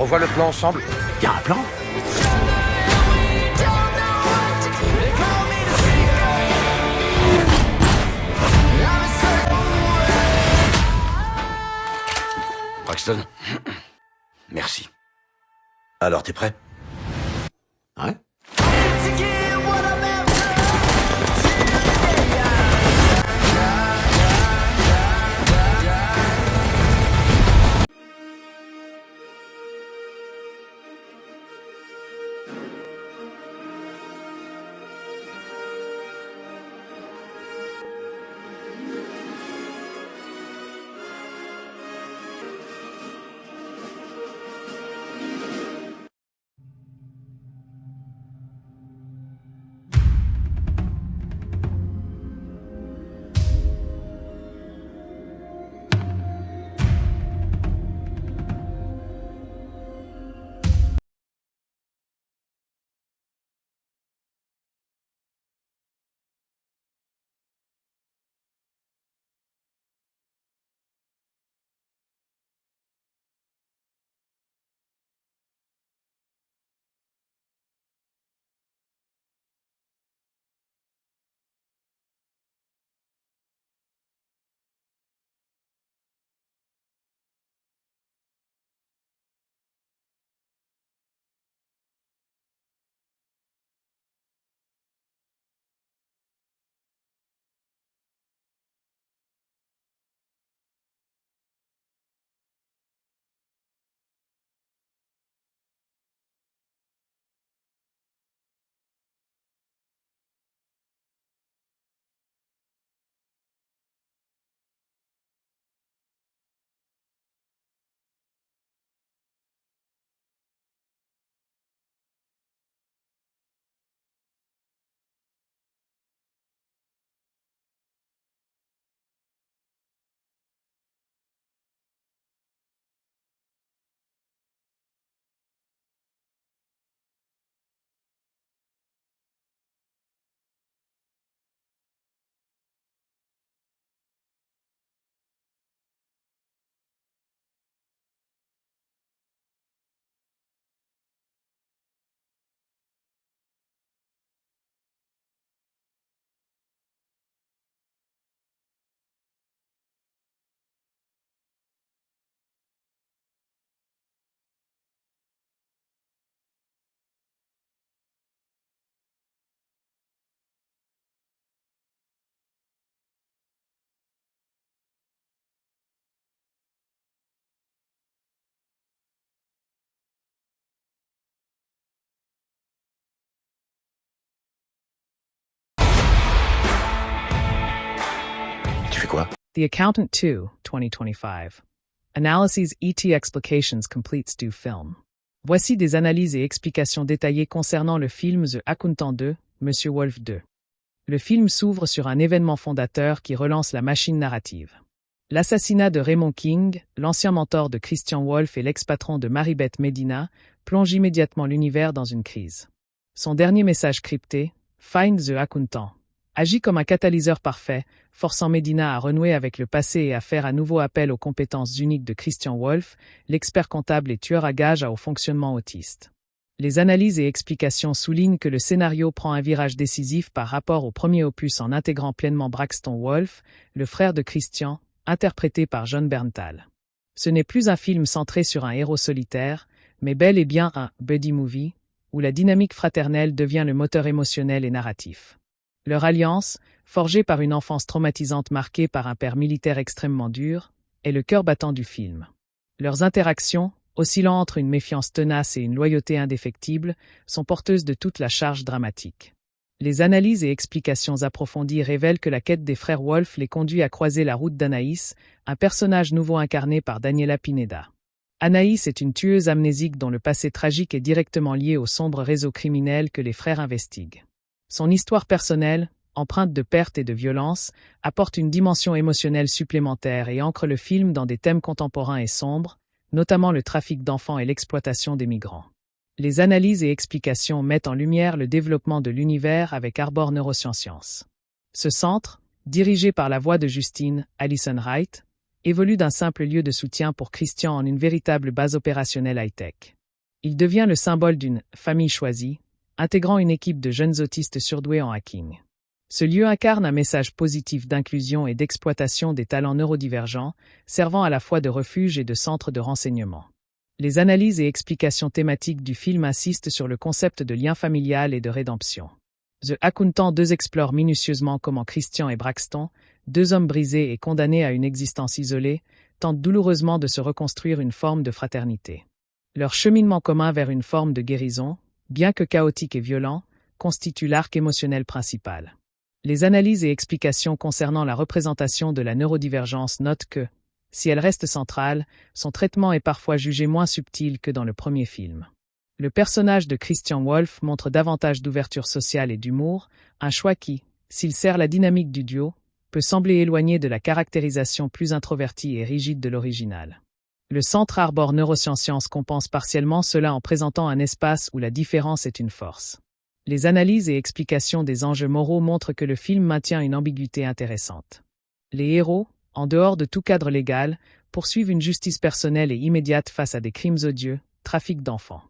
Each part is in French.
revoit le plan ensemble? Y a un plan? Braxton? Merci. Alors, t'es prêt? Ouais? Tu fais quoi? The Accountant 2, 2025. Analyses E.T. Explications completes du film. Voici des analyses et explications détaillées concernant le film The Accountant 2, Monsieur Wolf 2. Le film s'ouvre sur un événement fondateur qui relance la machine narrative. L'assassinat de Raymond King, l'ancien mentor de Christian Wolff et l'ex-patron de Maribeth Medina, plonge immédiatement l'univers dans une crise. Son dernier message crypté, Find the Accountant, agit comme un catalyseur parfait, forçant Medina à renouer avec le passé et à faire à nouveau appel aux compétences uniques de Christian Wolff, l'expert comptable et tueur à gages au fonctionnement autiste. Les analyses et explications soulignent que le scénario prend un virage décisif par rapport au premier opus en intégrant pleinement Braxton Wolff, le frère de Christian, interprété par Jon Bernthal. Ce n'est plus un film centré sur un héros solitaire, mais bel et bien un « buddy movie » où la dynamique fraternelle devient le moteur émotionnel et narratif. Leur alliance, forgée par une enfance traumatisante marquée par un père militaire extrêmement dur, est le cœur battant du film. Leurs interactions, oscillant entre une méfiance tenace et une loyauté indéfectible, sont porteuses de toute la charge dramatique. Les analyses et explications approfondies révèlent que la quête des frères Wolff les conduit à croiser la route d'Anaïs, un personnage nouveau incarné par Daniela Pineda. Anaïs est une tueuse amnésique dont le passé tragique est directement lié au sombre réseau criminel que les frères investiguent. Son histoire personnelle, empreinte de perte et de violence, apporte une dimension émotionnelle supplémentaire et ancre le film dans des thèmes contemporains et sombres, notamment le trafic d'enfants et l'exploitation des migrants. Les analyses et explications mettent en lumière le développement de l'univers avec Arbor Neurosciences. Ce centre, dirigé par la voix de Justine, Alison Wright, évolue d'un simple lieu de soutien pour Christian en une véritable base opérationnelle high-tech. Il devient le symbole d'une « famille choisie », intégrant une équipe de jeunes autistes surdoués en hacking. Ce lieu incarne un message positif d'inclusion et d'exploitation des talents neurodivergents, servant à la fois de refuge et de centre de renseignement. Les analyses et explications thématiques du film insistent sur le concept de lien familial et de rédemption. The Accountant 2 explore minutieusement comment Christian et Braxton, deux hommes brisés et condamnés à une existence isolée, tentent douloureusement de se reconstruire une forme de fraternité. Leur cheminement commun vers une forme de guérison, bien que chaotique et violent, constitue l'arc émotionnel principal. Les analyses et explications concernant la représentation de la neurodivergence notent que, si elle reste centrale, son traitement est parfois jugé moins subtil que dans le premier film. Le personnage de Christian Wolff montre davantage d'ouverture sociale et d'humour, un choix qui, s'il sert la dynamique du duo, peut sembler éloigné de la caractérisation plus introvertie et rigide de l'original. Le Centre Arbor Neurosciences compense partiellement cela en présentant un espace où la différence est une force. Les analyses et explications des enjeux moraux montrent que le film maintient une ambiguïté intéressante. Les héros, en dehors de tout cadre légal, poursuivent une justice personnelle et immédiate face à des crimes odieux, trafic d'enfants.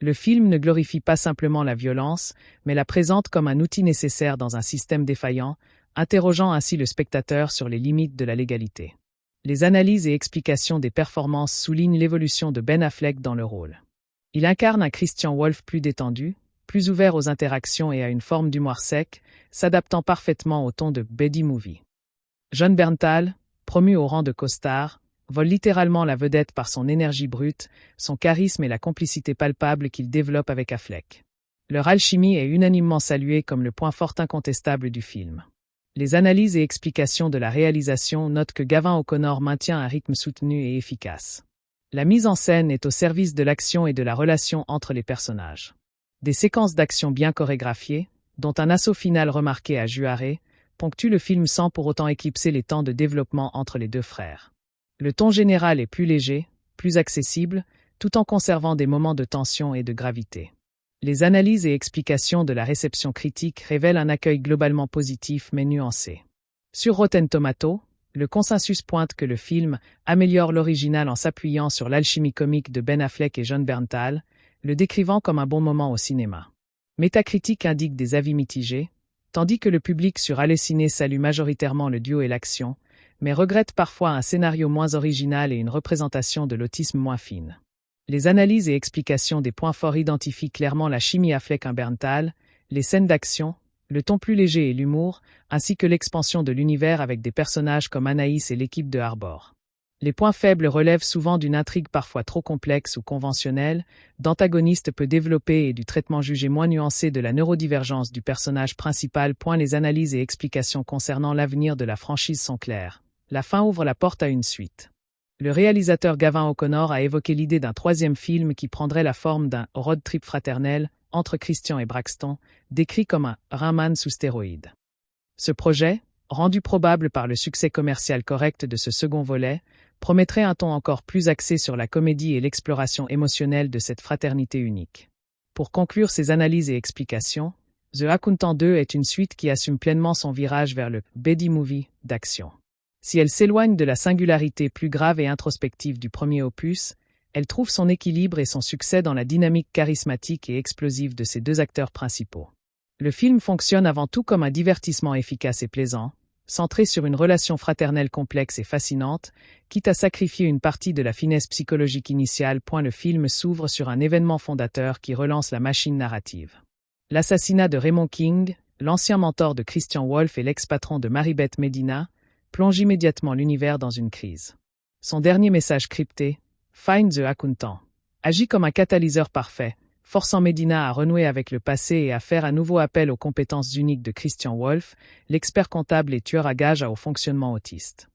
Le film ne glorifie pas simplement la violence, mais la présente comme un outil nécessaire dans un système défaillant, interrogeant ainsi le spectateur sur les limites de la légalité. Les analyses et explications des performances soulignent l'évolution de Ben Affleck dans le rôle. Il incarne un Christian Wolff plus détendu, plus ouvert aux interactions et à une forme d'humour sec, s'adaptant parfaitement au ton de buddy movie. Jon Bernthal, promu au rang de costard, vole littéralement la vedette par son énergie brute, son charisme et la complicité palpable qu'il développe avec Affleck. Leur alchimie est unanimement saluée comme le point fort incontestable du film. Les analyses et explications de la réalisation notent que Gavin O'Connor maintient un rythme soutenu et efficace. La mise en scène est au service de l'action et de la relation entre les personnages. Des séquences d'action bien chorégraphiées, dont un assaut final remarqué à Juarez, ponctuent le film sans pour autant éclipser les temps de développement entre les deux frères. Le ton général est plus léger, plus accessible, tout en conservant des moments de tension et de gravité. Les analyses et explications de la réception critique révèlent un accueil globalement positif mais nuancé. Sur Rotten Tomatoes, le consensus pointe que le film améliore l'original en s'appuyant sur l'alchimie comique de Ben Affleck et Jon Bernthal, le décrivant comme un bon moment au cinéma. Metacritic indique des avis mitigés, tandis que le public sur Allociné salue majoritairement le duo et l'action, mais regrette parfois un scénario moins original et une représentation de l'autisme moins fine. Les analyses et explications des points forts identifient clairement la chimie Affleck-Bernthal, les scènes d'action, le ton plus léger et l'humour, ainsi que l'expansion de l'univers avec des personnages comme Anaïs et l'équipe de Arbor. Les points faibles relèvent souvent d'une intrigue parfois trop complexe ou conventionnelle, d'antagonistes peu développés et du traitement jugé moins nuancé de la neurodivergence du personnage principal. Les analyses et explications concernant l'avenir de la franchise sont claires. La fin ouvre la porte à une suite. Le réalisateur Gavin O'Connor a évoqué l'idée d'un troisième film qui prendrait la forme d'un road trip fraternel entre Christian et Braxton, décrit comme un Rain Man sous stéroïdes. Ce projet, rendu probable par le succès commercial correct de ce second volet, promettrait un ton encore plus axé sur la comédie et l'exploration émotionnelle de cette fraternité unique. Pour conclure ces analyses et explications, The Accountant 2 est une suite qui assume pleinement son virage vers le buddy movie d'action. Si elle s'éloigne de la singularité plus grave et introspective du premier opus, elle trouve son équilibre et son succès dans la dynamique charismatique et explosive de ses deux acteurs principaux. Le film fonctionne avant tout comme un divertissement efficace et plaisant, centré sur une relation fraternelle complexe et fascinante, quitte à sacrifier une partie de la finesse psychologique initiale. Le film s'ouvre sur un événement fondateur qui relance la machine narrative. L'assassinat de Raymond King, l'ancien mentor de Christian Wolff et l'ex-patron de Maribeth Medina, plonge immédiatement l'univers dans une crise. Son dernier message crypté, Find the Accountant, agit comme un catalyseur parfait, forçant Medina à renouer avec le passé et à faire à nouveau appel aux compétences uniques de Christian Wolff, l'expert comptable et tueur à gages au fonctionnement autiste.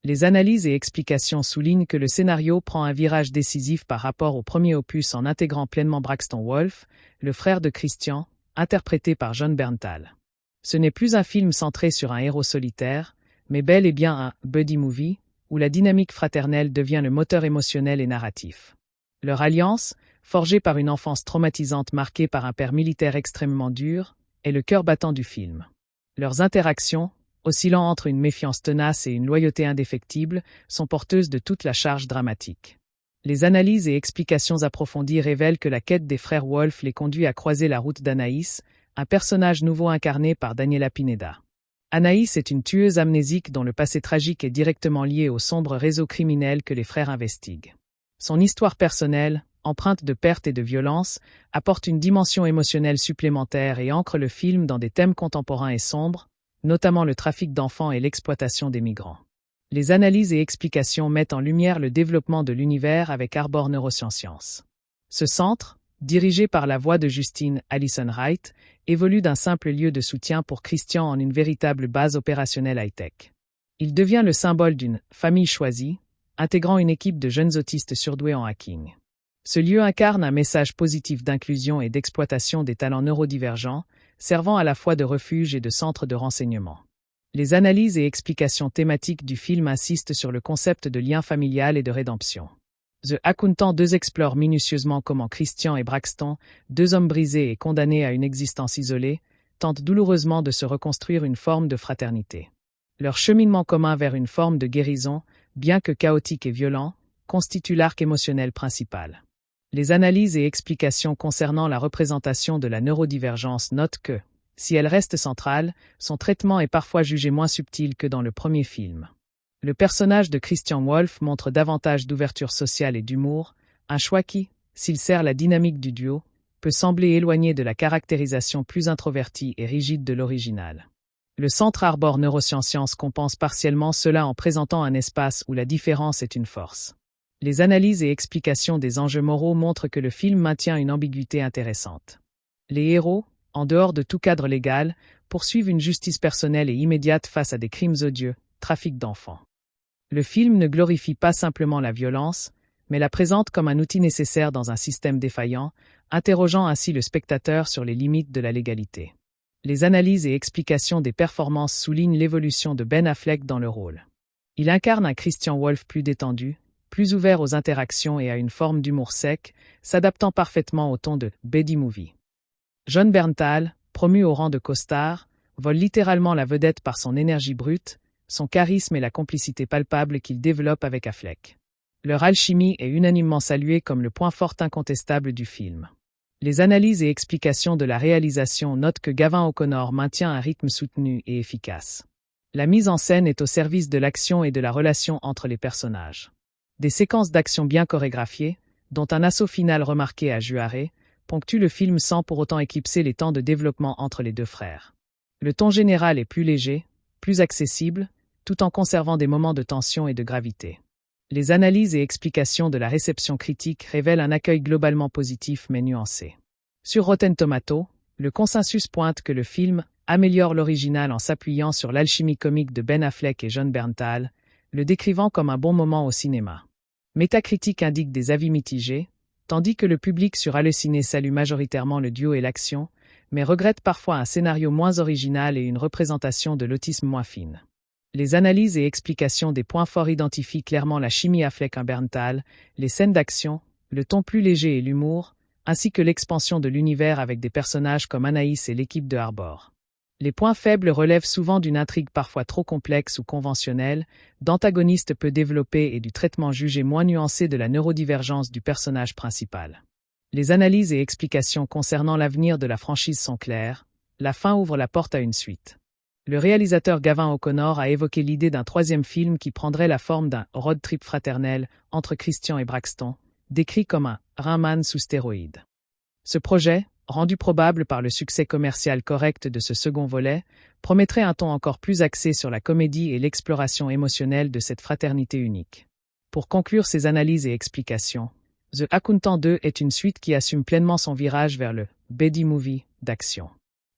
Les analyses et explications soulignent que le scénario prend un virage décisif par rapport au premier opus en intégrant pleinement Braxton Wolff, le frère de Christian, interprété par Jon Bernthal. Ce n'est plus un film centré sur un héros solitaire, mais bel et bien un buddy movie, où la dynamique fraternelle devient le moteur émotionnel et narratif. Leur alliance, forgée par une enfance traumatisante marquée par un père militaire extrêmement dur, est le cœur battant du film. Leurs interactions, oscillant entre une méfiance tenace et une loyauté indéfectible, sont porteuses de toute la charge dramatique. Les analyses et explications approfondies révèlent que la quête des frères Wolf les conduit à croiser la route d'Anaïs, un personnage nouveau incarné par Daniela Pineda. Anaïs est une tueuse amnésique dont le passé tragique est directement lié au sombre réseau criminel que les frères investiguent. Son histoire personnelle, empreinte de perte et de violence, apporte une dimension émotionnelle supplémentaire et ancre le film dans des thèmes contemporains et sombres, notamment le trafic d'enfants et l'exploitation des migrants. Les analyses et explications mettent en lumière le développement de l'univers avec Arbor Neurosciences. Ce centre, dirigé par la voix de Justine Allison Wright, évolue d'un simple lieu de soutien pour Christian en une véritable base opérationnelle high-tech. Il devient le symbole d'une « famille choisie », intégrant une équipe de jeunes autistes surdoués en hacking. Ce lieu incarne un message positif d'inclusion et d'exploitation des talents neurodivergents, servant à la fois de refuge et de centre de renseignement. Les analyses et explications thématiques du film insistent sur le concept de lien familial et de rédemption. The Accountant 2 explore minutieusement comment Christian et Braxton, deux hommes brisés et condamnés à une existence isolée, tentent douloureusement de se reconstruire une forme de fraternité. Leur cheminement commun vers une forme de guérison, bien que chaotique et violent, constitue l'arc émotionnel principal. Les analyses et explications concernant la représentation de la neurodivergence notent que, si elle reste centrale, son traitement est parfois jugé moins subtil que dans le premier film. Le personnage de Christian Wolf montre davantage d'ouverture sociale et d'humour, un choix qui, s'il sert la dynamique du duo, peut sembler éloigné de la caractérisation plus introvertie et rigide de l'original. Le Centre Arbor Neurosciences compense partiellement cela en présentant un espace où la différence est une force. Les analyses et explications des enjeux moraux montrent que le film maintient une ambiguïté intéressante. Les héros, en dehors de tout cadre légal, poursuivent une justice personnelle et immédiate face à des crimes odieux, trafic d'enfants. Le film ne glorifie pas simplement la violence, mais la présente comme un outil nécessaire dans un système défaillant, interrogeant ainsi le spectateur sur les limites de la légalité. Les analyses et explications des performances soulignent l'évolution de Ben Affleck dans le rôle. Il incarne un Christian Wolf plus détendu, plus ouvert aux interactions et à une forme d'humour sec, s'adaptant parfaitement au ton de « Buddy Movie ». Jon Bernthal, promu au rang de costard, vole littéralement la vedette par son énergie brute, son charisme et la complicité palpable qu'il développe avec Affleck. Leur alchimie est unanimement saluée comme le point fort incontestable du film. Les analyses et explications de la réalisation notent que Gavin O'Connor maintient un rythme soutenu et efficace. La mise en scène est au service de l'action et de la relation entre les personnages. Des séquences d'action bien chorégraphiées, dont un assaut final remarqué à Juarez, ponctuent le film sans pour autant éclipser les temps de développement entre les deux frères. Le ton général est plus léger, plus accessible, tout en conservant des moments de tension et de gravité. Les analyses et explications de la réception critique révèlent un accueil globalement positif mais nuancé. Sur Rotten Tomatoes, le consensus pointe que le film améliore l'original en s'appuyant sur l'alchimie comique de Ben Affleck et Jon Bernthal, le décrivant comme un bon moment au cinéma. Metacritic indique des avis mitigés, tandis que le public sur Allociné salue majoritairement le duo et l'action, mais regrette parfois un scénario moins original et une représentation de l'autisme moins fine. Les analyses et explications des points forts identifient clairement la chimie Affleck-Bernthal, les scènes d'action, le ton plus léger et l'humour, ainsi que l'expansion de l'univers avec des personnages comme Anaïs et l'équipe de Arbor. Les points faibles relèvent souvent d'une intrigue parfois trop complexe ou conventionnelle, d'antagonistes peu développés et du traitement jugé moins nuancé de la neurodivergence du personnage principal. Les analyses et explications concernant l'avenir de la franchise sont claires, la fin ouvre la porte à une suite. Le réalisateur Gavin O'Connor a évoqué l'idée d'un troisième film qui prendrait la forme d'un road trip fraternel entre Christian et Braxton, décrit comme un Rain Man sous stéroïdes. Ce projet, rendu probable par le succès commercial correct de ce second volet, promettrait un ton encore plus axé sur la comédie et l'exploration émotionnelle de cette fraternité unique. Pour conclure ces analyses et explications, The Accountant 2 est une suite qui assume pleinement son virage vers le buddy movie d'action.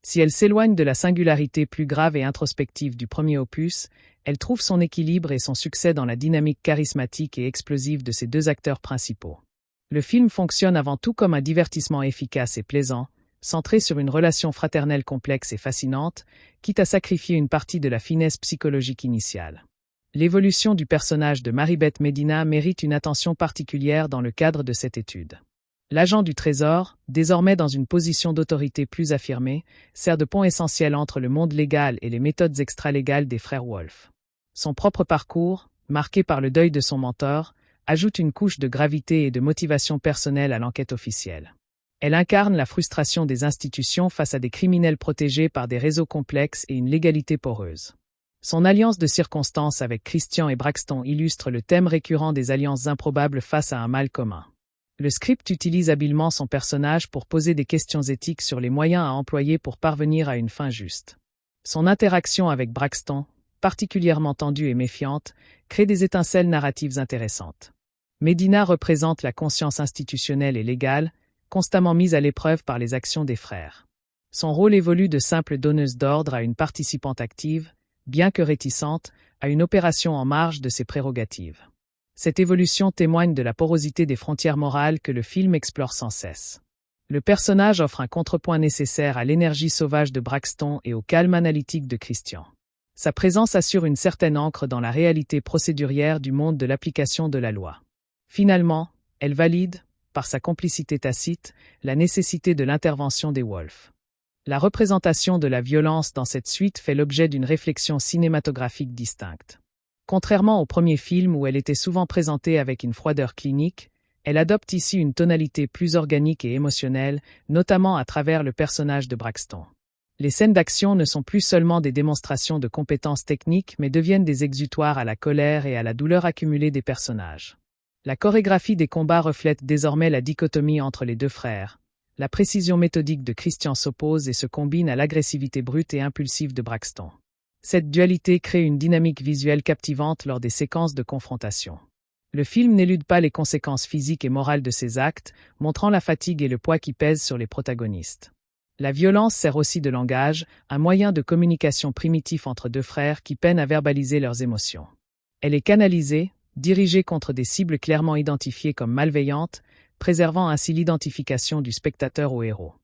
Si elle s'éloigne de la singularité plus grave et introspective du premier opus, elle trouve son équilibre et son succès dans la dynamique charismatique et explosive de ses deux acteurs principaux. Le film fonctionne avant tout comme un divertissement efficace et plaisant, centré sur une relation fraternelle complexe et fascinante, quitte à sacrifier une partie de la finesse psychologique initiale. L'évolution du personnage de Maribeth Medina mérite une attention particulière dans le cadre de cette étude. L'agent du Trésor, désormais dans une position d'autorité plus affirmée, sert de pont essentiel entre le monde légal et les méthodes extralégales des frères Wolf. Son propre parcours, marqué par le deuil de son mentor, ajoute une couche de gravité et de motivation personnelle à l'enquête officielle. Elle incarne la frustration des institutions face à des criminels protégés par des réseaux complexes et une légalité poreuse. Son alliance de circonstances avec Christian et Braxton illustre le thème récurrent des alliances improbables face à un mal commun. Le script utilise habilement son personnage pour poser des questions éthiques sur les moyens à employer pour parvenir à une fin juste. Son interaction avec Braxton, particulièrement tendue et méfiante, crée des étincelles narratives intéressantes. Medina représente la conscience institutionnelle et légale, constamment mise à l'épreuve par les actions des frères. Son rôle évolue de simple donneuse d'ordre à une participante active, bien que réticente, à une opération en marge de ses prérogatives. Cette évolution témoigne de la porosité des frontières morales que le film explore sans cesse. Le personnage offre un contrepoint nécessaire à l'énergie sauvage de Braxton et au calme analytique de Christian. Sa présence assure une certaine ancre dans la réalité procédurière du monde de l'application de la loi. Finalement, elle valide, par sa complicité tacite, la nécessité de l'intervention des Wolf. La représentation de la violence dans cette suite fait l'objet d'une réflexion cinématographique distincte. Contrairement au premier film où elle était souvent présentée avec une froideur clinique, elle adopte ici une tonalité plus organique et émotionnelle, notamment à travers le personnage de Braxton. Les scènes d'action ne sont plus seulement des démonstrations de compétences techniques mais deviennent des exutoires à la colère et à la douleur accumulée des personnages. La chorégraphie des combats reflète désormais la dichotomie entre les deux frères. La précision méthodique de Christian s'oppose et se combine à l'agressivité brute et impulsive de Braxton. Cette dualité crée une dynamique visuelle captivante lors des séquences de confrontation. Le film n'élude pas les conséquences physiques et morales de ses actes, montrant la fatigue et le poids qui pèsent sur les protagonistes. La violence sert aussi de langage, un moyen de communication primitif entre deux frères qui peinent à verbaliser leurs émotions. Elle est canalisée, dirigée contre des cibles clairement identifiées comme malveillantes, préservant ainsi l'identification du spectateur au héros.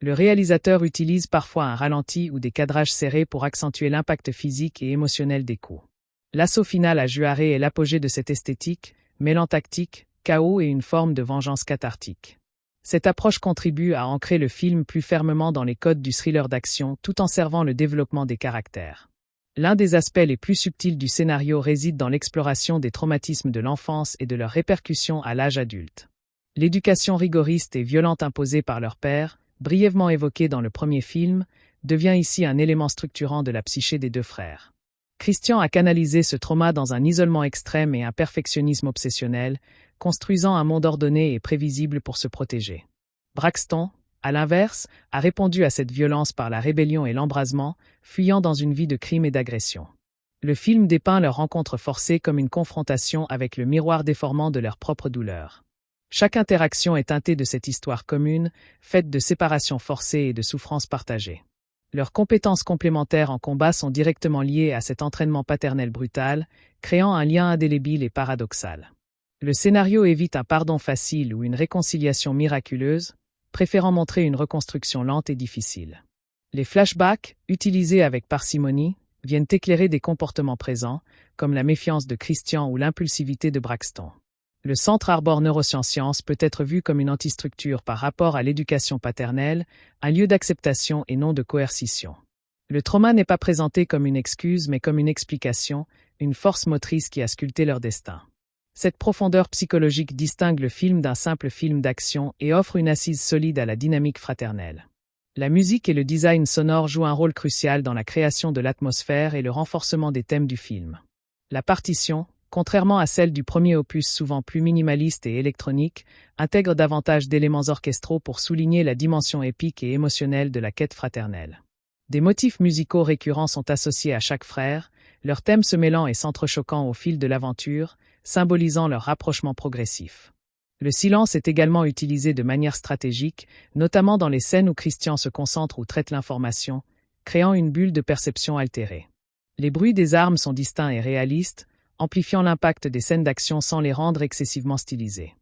Le réalisateur utilise parfois un ralenti ou des cadrages serrés pour accentuer l'impact physique et émotionnel des coups. L'assaut final à Juarez est l'apogée de cette esthétique, mêlant tactique, chaos et une forme de vengeance cathartique. Cette approche contribue à ancrer le film plus fermement dans les codes du thriller d'action tout en servant le développement des caractères. L'un des aspects les plus subtils du scénario réside dans l'exploration des traumatismes de l'enfance et de leurs répercussions à l'âge adulte. L'éducation rigoriste et violente imposée par leur père, brièvement évoquée dans le premier film, devient ici un élément structurant de la psyché des deux frères. Christian a canalisé ce trauma dans un isolement extrême et un perfectionnisme obsessionnel, construisant un monde ordonné et prévisible pour se protéger. Braxton, à l'inverse, a répondu à cette violence par la rébellion et l'embrasement, fuyant dans une vie de crime et d'agression. Le film dépeint leur rencontre forcée comme une confrontation avec le miroir déformant de leur propre douleur. Chaque interaction est teintée de cette histoire commune, faite de séparation forcée et de souffrances partagées. Leurs compétences complémentaires en combat sont directement liées à cet entraînement paternel brutal, créant un lien indélébile et paradoxal. Le scénario évite un pardon facile ou une réconciliation miraculeuse, préférant montrer une reconstruction lente et difficile. Les flashbacks, utilisés avec parcimonie, viennent éclairer des comportements présents, comme la méfiance de Christian ou l'impulsivité de Braxton. Le Centre Arbor Neurosciences peut être vu comme une antistructure par rapport à l'éducation paternelle, un lieu d'acceptation et non de coercition. Le trauma n'est pas présenté comme une excuse mais comme une explication, une force motrice qui a sculpté leur destin. Cette profondeur psychologique distingue le film d'un simple film d'action et offre une assise solide à la dynamique fraternelle. La musique et le design sonore jouent un rôle crucial dans la création de l'atmosphère et le renforcement des thèmes du film. La partition, contrairement à celle du premier opus souvent plus minimaliste et électronique, intègre davantage d'éléments orchestraux pour souligner la dimension épique et émotionnelle de la quête fraternelle. Des motifs musicaux récurrents sont associés à chaque frère, leurs thèmes se mêlant et s'entrechoquant au fil de l'aventure, symbolisant leur rapprochement progressif. Le silence est également utilisé de manière stratégique, notamment dans les scènes où Christian se concentre ou traite l'information, créant une bulle de perception altérée. Les bruits des armes sont distincts et réalistes, amplifiant l'impact des scènes d'action sans les rendre excessivement stylisées.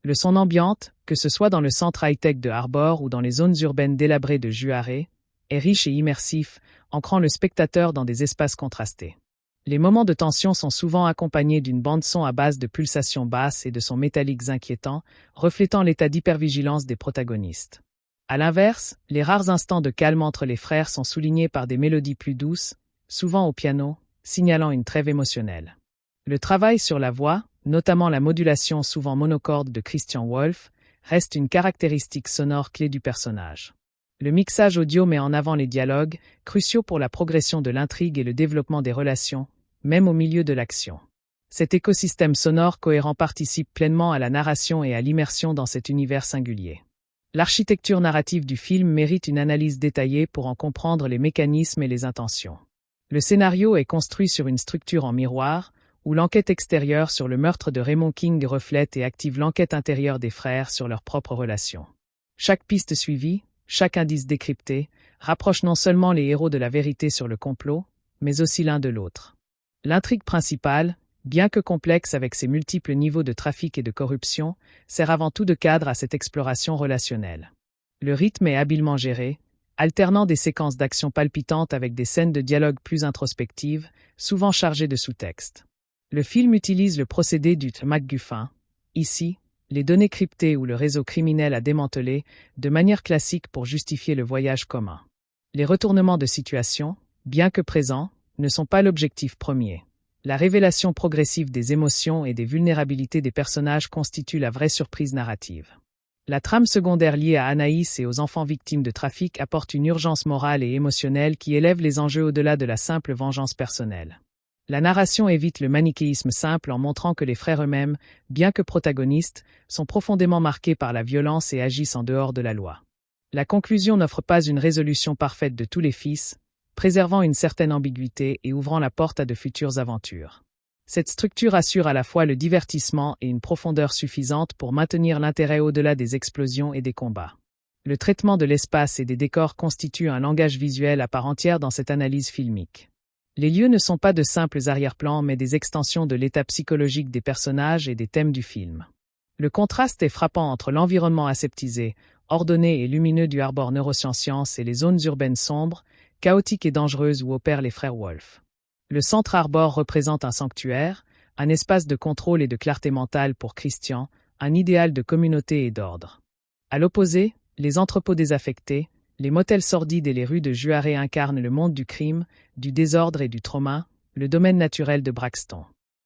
Le son ambiante, que ce soit dans le centre high-tech de Arbor ou dans les zones urbaines délabrées de Juarez, est riche et immersif, ancrant le spectateur dans des espaces contrastés. Les moments de tension sont souvent accompagnés d'une bande-son à base de pulsations basses et de sons métalliques inquiétants, reflétant l'état d'hypervigilance des protagonistes. À l'inverse, les rares instants de calme entre les frères sont soulignés par des mélodies plus douces, souvent au piano, signalant une trêve émotionnelle. Le travail sur la voix, notamment la modulation souvent monocorde de Christian Wolff, reste une caractéristique sonore clé du personnage. Le mixage audio met en avant les dialogues, cruciaux pour la progression de l'intrigue et le développement des relations, même au milieu de l'action. Cet écosystème sonore cohérent participe pleinement à la narration et à l'immersion dans cet univers singulier. L'architecture narrative du film mérite une analyse détaillée pour en comprendre les mécanismes et les intentions. Le scénario est construit sur une structure en miroir, où l'enquête extérieure sur le meurtre de Raymond King reflète et active l'enquête intérieure des frères sur leurs propres relations. Chaque piste suivie, chaque indice décrypté, rapproche non seulement les héros de la vérité sur le complot, mais aussi l'un de l'autre. L'intrigue principale, bien que complexe avec ses multiples niveaux de trafic et de corruption, sert avant tout de cadre à cette exploration relationnelle. Le rythme est habilement géré, alternant des séquences d'action palpitantes avec des scènes de dialogue plus introspectives, souvent chargées de sous-textes. Le film utilise le procédé du MacGuffin, ici, les données cryptées ou le réseau criminel à démanteler, de manière classique pour justifier le voyage commun. Les retournements de situation, bien que présents, ne sont pas l'objectif premier. La révélation progressive des émotions et des vulnérabilités des personnages constitue la vraie surprise narrative. La trame secondaire liée à Anaïs et aux enfants victimes de trafic apporte une urgence morale et émotionnelle qui élève les enjeux au-delà de la simple vengeance personnelle. La narration évite le manichéisme simple en montrant que les frères eux-mêmes, bien que protagonistes, sont profondément marqués par la violence et agissent en dehors de la loi. La conclusion n'offre pas une résolution parfaite de tous les fils, préservant une certaine ambiguïté et ouvrant la porte à de futures aventures. Cette structure assure à la fois le divertissement et une profondeur suffisante pour maintenir l'intérêt au-delà des explosions et des combats. Le traitement de l'espace et des décors constitue un langage visuel à part entière dans cette analyse filmique. Les lieux ne sont pas de simples arrière-plans mais des extensions de l'état psychologique des personnages et des thèmes du film. Le contraste est frappant entre l'environnement aseptisé, ordonné et lumineux du Harbor Neurosciences et les zones urbaines sombres, chaotiques et dangereuses où opèrent les frères Wolff. Le centre Harbor représente un sanctuaire, un espace de contrôle et de clarté mentale pour Christian, un idéal de communauté et d'ordre. À l'opposé, les entrepôts désaffectés, les motels sordides et les rues de Juarez incarnent le monde du crime, du désordre et du trauma, le domaine naturel de Braxton.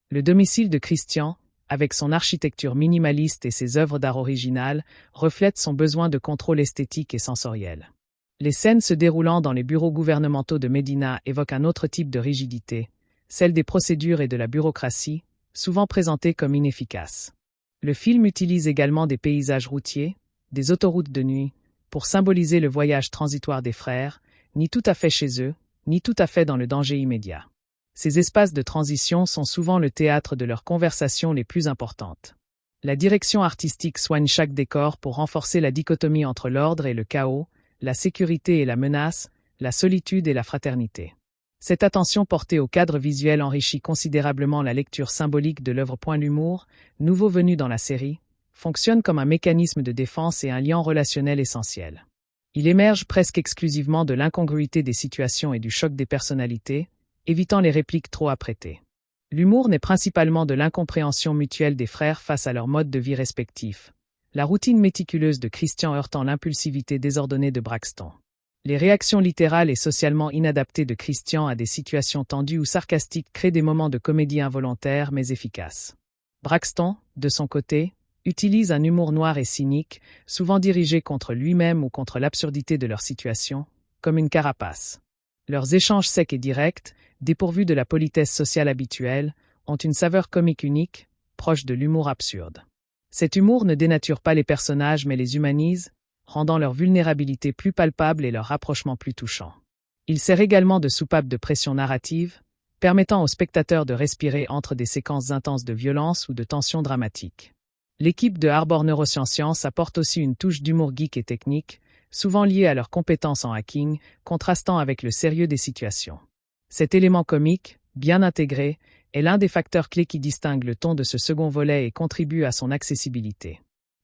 Le domicile de Christian, avec son architecture minimaliste et ses œuvres d'art originales, reflète son besoin de contrôle esthétique et sensoriel. Les scènes se déroulant dans les bureaux gouvernementaux de Medina évoquent un autre type de rigidité, celle des procédures et de la bureaucratie, souvent présentée comme inefficaces. Le film utilise également des paysages routiers, des autoroutes de nuit, pour symboliser le voyage transitoire des frères, ni tout à fait chez eux, ni tout à fait dans le danger immédiat. Ces espaces de transition sont souvent le théâtre de leurs conversations les plus importantes. La direction artistique soigne chaque décor pour renforcer la dichotomie entre l'ordre et le chaos, la sécurité et la menace, la solitude et la fraternité. Cette attention portée au cadre visuel enrichit considérablement la lecture symbolique de l'œuvre. L'humour, nouveau venu dans la série, fonctionne comme un mécanisme de défense et un lien relationnel essentiel. Il émerge presque exclusivement de l'incongruité des situations et du choc des personnalités, évitant les répliques trop apprêtées. L'humour naît principalement de l'incompréhension mutuelle des frères face à leur mode de vie respectifs, la routine méticuleuse de Christian heurtant l'impulsivité désordonnée de Braxton. Les réactions littérales et socialement inadaptées de Christian à des situations tendues ou sarcastiques créent des moments de comédie involontaires mais efficaces. Braxton, de son côté, utilise un humour noir et cynique, souvent dirigé contre lui-même ou contre l'absurdité de leur situation, comme une carapace. Leurs échanges secs et directs, dépourvus de la politesse sociale habituelle, ont une saveur comique unique, proche de l'humour absurde. Cet humour ne dénature pas les personnages mais les humanise, rendant leur vulnérabilité plus palpable et leur rapprochement plus touchant. Il sert également de soupape de pression narrative, permettant aux spectateurs de respirer entre des séquences intenses de violence ou de tension dramatique. L'équipe de Harbor Neurosciences apporte aussi une touche d'humour geek et technique, souvent liée à leurs compétences en hacking, contrastant avec le sérieux des situations. Cet élément comique, bien intégré, est l'un des facteurs clés qui distingue le ton de ce second volet et contribue à son accessibilité.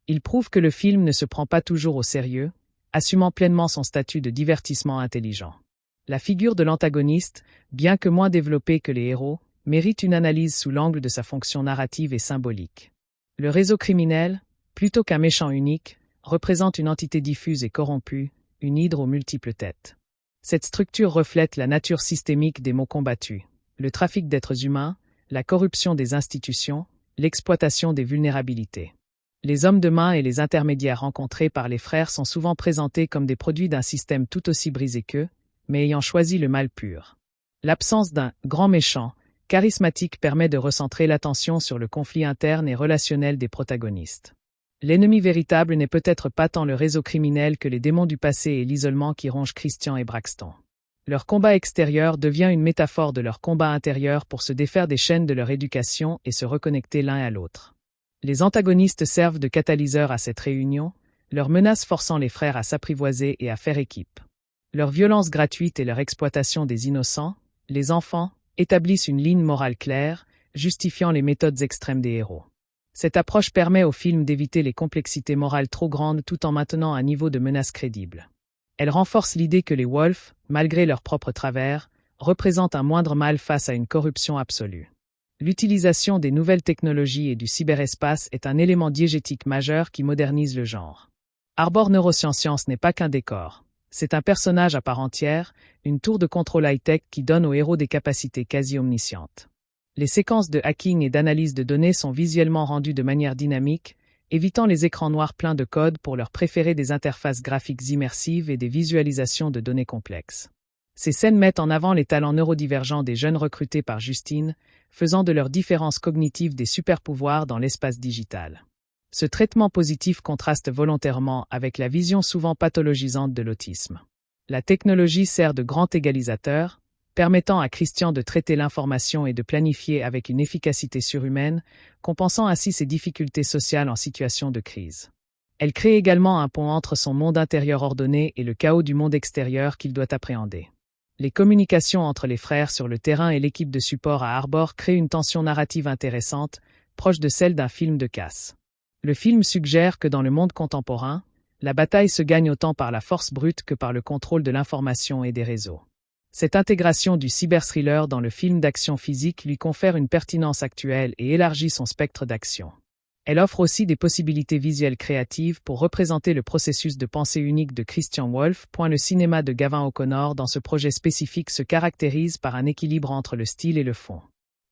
Il prouve que le film ne se prend pas toujours au sérieux, assumant pleinement son statut de divertissement intelligent. La figure de l'antagoniste, bien que moins développée que les héros, mérite une analyse sous l'angle de sa fonction narrative et symbolique. Le réseau criminel, plutôt qu'un méchant unique, représente une entité diffuse et corrompue, une hydre aux multiples têtes. Cette structure reflète la nature systémique des maux combattus, le trafic d'êtres humains, la corruption des institutions, l'exploitation des vulnérabilités. Les hommes de main et les intermédiaires rencontrés par les frères sont souvent présentés comme des produits d'un système tout aussi brisé qu'eux, mais ayant choisi le mal pur. L'absence d'un « grand méchant » charismatique permet de recentrer l'attention sur le conflit interne et relationnel des protagonistes. L'ennemi véritable n'est peut-être pas tant le réseau criminel que les démons du passé et l'isolement qui rongent Christian et Braxton. Leur combat extérieur devient une métaphore de leur combat intérieur pour se défaire des chaînes de leur éducation et se reconnecter l'un à l'autre. Les antagonistes servent de catalyseur à cette réunion, leurs menaces forçant les frères à s'apprivoiser et à faire équipe. Leur violence gratuite et leur exploitation des innocents, les enfants, établissent une ligne morale claire, justifiant les méthodes extrêmes des héros. Cette approche permet au film d'éviter les complexités morales trop grandes tout en maintenant un niveau de menace crédible. Elle renforce l'idée que les Wolf, malgré leurs propres travers, représentent un moindre mal face à une corruption absolue. L'utilisation des nouvelles technologies et du cyberespace est un élément diégétique majeur qui modernise le genre. Arbor Neurosciences n'est pas qu'un décor. C'est un personnage à part entière, une tour de contrôle high-tech qui donne aux héros des capacités quasi omniscientes. Les séquences de hacking et d'analyse de données sont visuellement rendues de manière dynamique, évitant les écrans noirs pleins de code pour leur préférer des interfaces graphiques immersives et des visualisations de données complexes. Ces scènes mettent en avant les talents neurodivergents des jeunes recrutés par Justine, faisant de leur différence cognitive des super-pouvoirs dans l'espace digital. Ce traitement positif contraste volontairement avec la vision souvent pathologisante de l'autisme. La technologie sert de grand égalisateur, permettant à Christian de traiter l'information et de planifier avec une efficacité surhumaine, compensant ainsi ses difficultés sociales en situation de crise. Elle crée également un pont entre son monde intérieur ordonné et le chaos du monde extérieur qu'il doit appréhender. Les communications entre les frères sur le terrain et l'équipe de support à Arbor créent une tension narrative intéressante, proche de celle d'un film de casse. Le film suggère que dans le monde contemporain, la bataille se gagne autant par la force brute que par le contrôle de l'information et des réseaux. Cette intégration du cyber-thriller dans le film d'action physique lui confère une pertinence actuelle et élargit son spectre d'action. Elle offre aussi des possibilités visuelles créatives pour représenter le processus de pensée unique de Christian Wolff. Le cinéma de Gavin O'Connor dans ce projet spécifique se caractérise par un équilibre entre le style et le fond.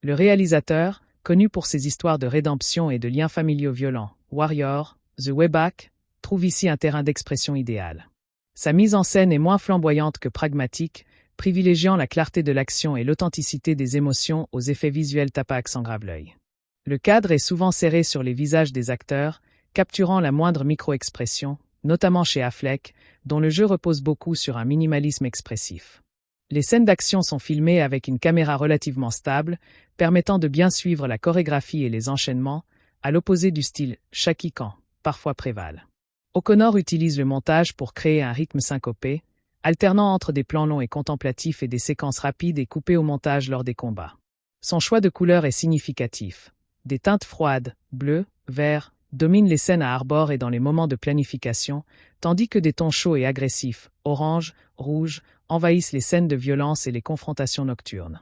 Le réalisateur, connu pour ses histoires de rédemption et de liens familiaux violents, Warrior, The Way Back, trouve ici un terrain d'expression idéal. Sa mise en scène est moins flamboyante que pragmatique, privilégiant la clarté de l'action et l'authenticité des émotions aux effets visuels tapax sans grave-l'œil. Le cadre est souvent serré sur les visages des acteurs, capturant la moindre micro-expression, notamment chez Affleck, dont le jeu repose beaucoup sur un minimalisme expressif. Les scènes d'action sont filmées avec une caméra relativement stable, permettant de bien suivre la chorégraphie et les enchaînements, à l'opposé du style « Shaky Khan », parfois préval. O'Connor utilise le montage pour créer un rythme syncopé, alternant entre des plans longs et contemplatifs et des séquences rapides et coupées au montage lors des combats. Son choix de couleurs est significatif. Des teintes froides, bleu, vert, dominent les scènes à Arbor et dans les moments de planification, tandis que des tons chauds et agressifs, orange, rouge, envahissent les scènes de violence et les confrontations nocturnes.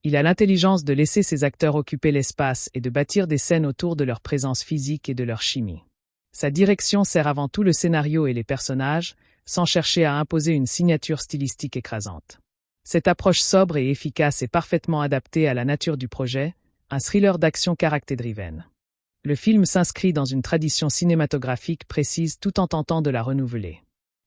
Il a l'intelligence de laisser ses acteurs occuper l'espace et de bâtir des scènes autour de leur présence physique et de leur chimie. Sa direction sert avant tout le scénario et les personnages, sans chercher à imposer une signature stylistique écrasante. Cette approche sobre et efficace est parfaitement adaptée à la nature du projet, un thriller d'action character-driven. Le film s'inscrit dans une tradition cinématographique précise tout en tentant de la renouveler.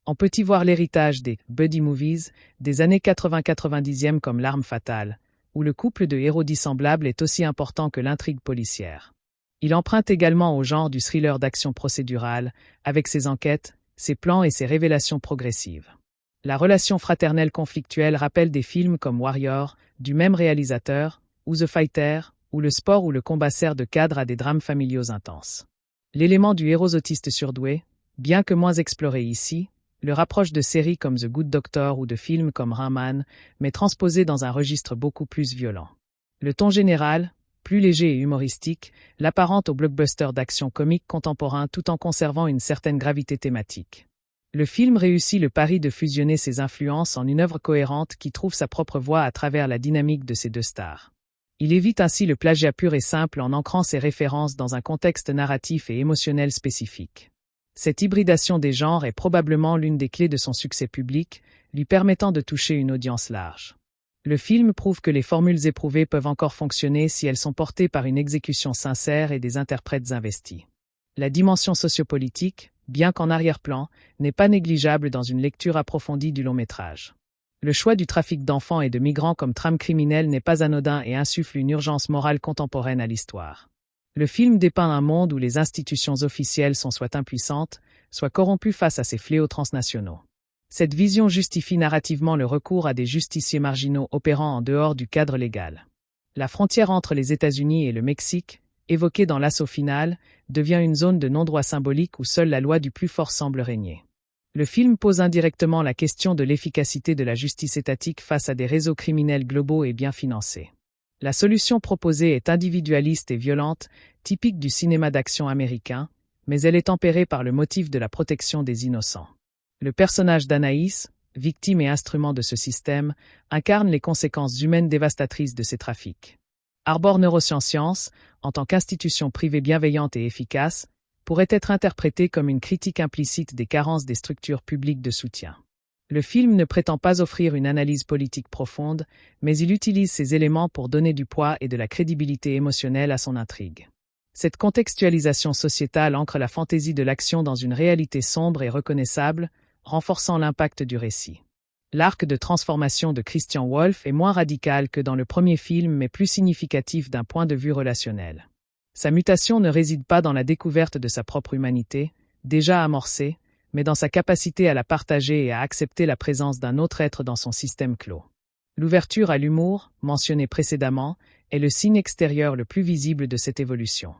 On peut y voir l'héritage des « buddy movies » des années 80-90 comme L'Arme fatale, où le couple de héros dissemblables est aussi important que l'intrigue policière. Il emprunte également au genre du thriller d'action procédurale, avec ses enquêtes, ses plans et ses révélations progressives. La relation fraternelle conflictuelle rappelle des films comme Warrior, du même réalisateur, ou The Fighter, où le sport ou le combat sert de cadre à des drames familiaux intenses. L'élément du héros autiste surdoué, bien que moins exploré ici, le rapproche de séries comme The Good Doctor ou de films comme Rain Man, mais transposé dans un registre beaucoup plus violent. Le ton général, plus léger et humoristique, l'apparente au blockbuster d'action comique contemporain tout en conservant une certaine gravité thématique. Le film réussit le pari de fusionner ses influences en une œuvre cohérente qui trouve sa propre voix à travers la dynamique de ses deux stars. Il évite ainsi le plagiat pur et simple en ancrant ses références dans un contexte narratif et émotionnel spécifique. Cette hybridation des genres est probablement l'une des clés de son succès public, lui permettant de toucher une audience large. Le film prouve que les formules éprouvées peuvent encore fonctionner si elles sont portées par une exécution sincère et des interprètes investis. La dimension sociopolitique, bien qu'en arrière-plan, n'est pas négligeable dans une lecture approfondie du long-métrage. Le choix du trafic d'enfants et de migrants comme trame criminelle n'est pas anodin et insuffle une urgence morale contemporaine à l'histoire. Le film dépeint un monde où les institutions officielles sont soit impuissantes, soit corrompues face à ces fléaux transnationaux. Cette vision justifie narrativement le recours à des justiciers marginaux opérant en dehors du cadre légal. La frontière entre les États-Unis et le Mexique, évoquée dans l'assaut final, devient une zone de non-droit symbolique où seule la loi du plus fort semble régner. Le film pose indirectement la question de l'efficacité de la justice étatique face à des réseaux criminels globaux et bien financés. La solution proposée est individualiste et violente, typique du cinéma d'action américain, mais elle est tempérée par le motif de la protection des innocents. Le personnage d'Anaïs, victime et instrument de ce système, incarne les conséquences humaines dévastatrices de ces trafics. Arbor Neurosciences, en tant qu'institution privée bienveillante et efficace, pourrait être interprétée comme une critique implicite des carences des structures publiques de soutien. Le film ne prétend pas offrir une analyse politique profonde, mais il utilise ces éléments pour donner du poids et de la crédibilité émotionnelle à son intrigue. Cette contextualisation sociétale ancre la fantaisie de l'action dans une réalité sombre et reconnaissable, renforçant l'impact du récit. L'arc de transformation de Christian Wolff est moins radical que dans le premier film mais plus significatif d'un point de vue relationnel. Sa mutation ne réside pas dans la découverte de sa propre humanité, déjà amorcée, mais dans sa capacité à la partager et à accepter la présence d'un autre être dans son système clos. L'ouverture à l'humour, mentionnée précédemment, est le signe extérieur le plus visible de cette évolution.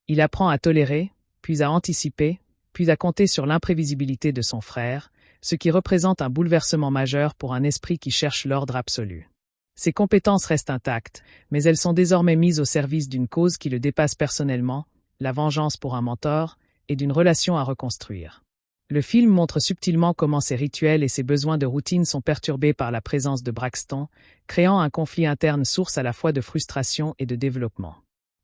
Il apprend à tolérer, puis à anticiper, puis à compter sur l'imprévisibilité de son frère, ce qui représente un bouleversement majeur pour un esprit qui cherche l'ordre absolu. Ses compétences restent intactes, mais elles sont désormais mises au service d'une cause qui le dépasse personnellement, la vengeance pour un mentor, et d'une relation à reconstruire. Le film montre subtilement comment ses rituels et ses besoins de routine sont perturbés par la présence de Braxton, créant un conflit interne source à la fois de frustration et de développement.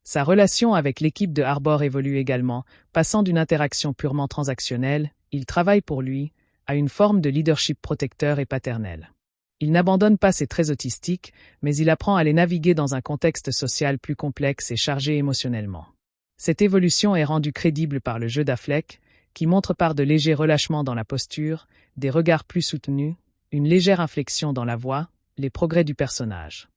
Sa relation avec l'équipe de Arbor évolue également, passant d'une interaction purement transactionnelle, il travaille pour lui, à une forme de leadership protecteur et paternel. Il n'abandonne pas ses traits autistiques, mais il apprend à les naviguer dans un contexte social plus complexe et chargé émotionnellement. Cette évolution est rendue crédible par le jeu d'Affleck, qui montre par de légers relâchements dans la posture, des regards plus soutenus, une légère inflexion dans la voix, les progrès du personnage.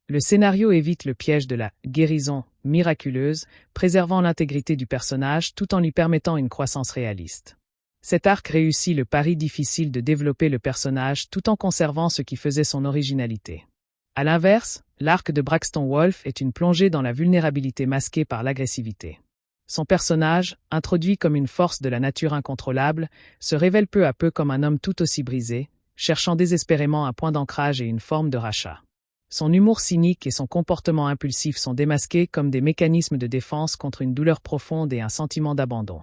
Le scénario évite le piège de la « guérison » miraculeuse, préservant l'intégrité du personnage tout en lui permettant une croissance réaliste. Cet arc réussit le pari difficile de développer le personnage tout en conservant ce qui faisait son originalité. À l'inverse, l'arc de Braxton Wolff est une plongée dans la vulnérabilité masquée par l'agressivité. Son personnage, introduit comme une force de la nature incontrôlable, se révèle peu à peu comme un homme tout aussi brisé, cherchant désespérément un point d'ancrage et une forme de rachat. Son humour cynique et son comportement impulsif sont démasqués comme des mécanismes de défense contre une douleur profonde et un sentiment d'abandon.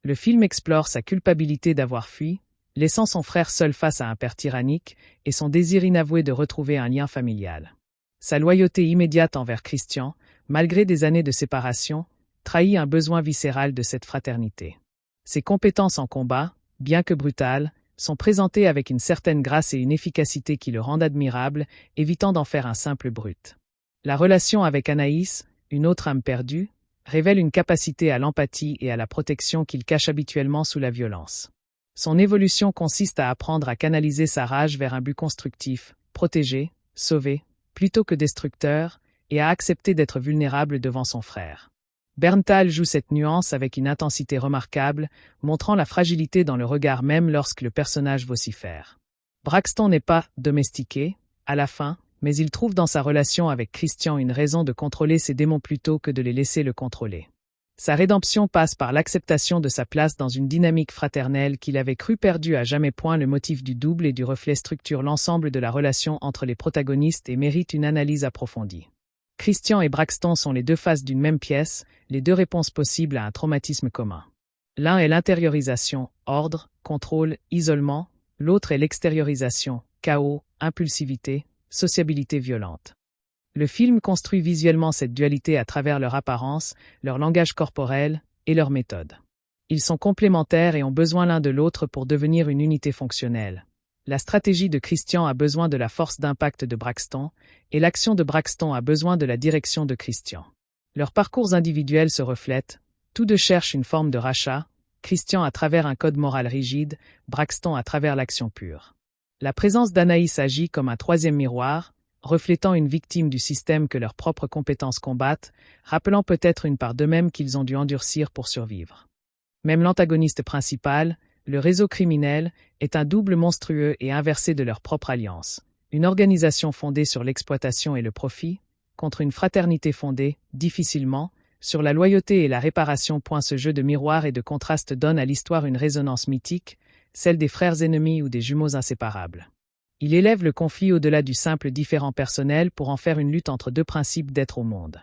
Le film explore sa culpabilité d'avoir fui, laissant son frère seul face à un père tyrannique, et son désir inavoué de retrouver un lien familial. Sa loyauté immédiate envers Christian, malgré des années de séparation, trahit un besoin viscéral de cette fraternité. Ses compétences en combat, bien que brutales, sont présentées avec une certaine grâce et une efficacité qui le rendent admirable, évitant d'en faire un simple brute. La relation avec Anaïs, une autre âme perdue, révèle une capacité à l'empathie et à la protection qu'il cache habituellement sous la violence. Son évolution consiste à apprendre à canaliser sa rage vers un but constructif, protéger, sauver, plutôt que destructeur, et à accepter d'être vulnérable devant son frère. Bernthal joue cette nuance avec une intensité remarquable, montrant la fragilité dans le regard même lorsque le personnage vocifère. Braxton n'est pas domestiqué, à la fin, mais il trouve dans sa relation avec Christian une raison de contrôler ses démons plutôt que de les laisser le contrôler. Sa rédemption passe par l'acceptation de sa place dans une dynamique fraternelle qu'il avait cru perdue à jamais. Le motif du double et du reflet structure l'ensemble de la relation entre les protagonistes et mérite une analyse approfondie. Christian et Braxton sont les deux faces d'une même pièce, les deux réponses possibles à un traumatisme commun. L'un est l'intériorisation, ordre, contrôle, isolement, l'autre est l'extériorisation, chaos, impulsivité, sociabilité violente. Le film construit visuellement cette dualité à travers leur apparence, leur langage corporel et leur méthode. Ils sont complémentaires et ont besoin l'un de l'autre pour devenir une unité fonctionnelle. La stratégie de Christian a besoin de la force d'impact de Braxton, et l'action de Braxton a besoin de la direction de Christian. Leurs parcours individuels se reflètent, tous deux cherchent une forme de rachat, Christian à travers un code moral rigide, Braxton à travers l'action pure. La présence d'Anaïs agit comme un troisième miroir, reflétant une victime du système que leurs propres compétences combattent, rappelant peut-être une part d'eux-mêmes qu'ils ont dû endurcir pour survivre. Même l'antagoniste principal, le réseau criminel, est un double monstrueux et inversé de leur propre alliance. Une organisation fondée sur l'exploitation et le profit, contre une fraternité fondée, difficilement, sur la loyauté et la réparation. Ce jeu de miroir et de contraste donne à l'histoire une résonance mythique, celle des frères ennemis ou des jumeaux inséparables. Il élève le conflit au-delà du simple différend personnel pour en faire une lutte entre deux principes d'être au monde.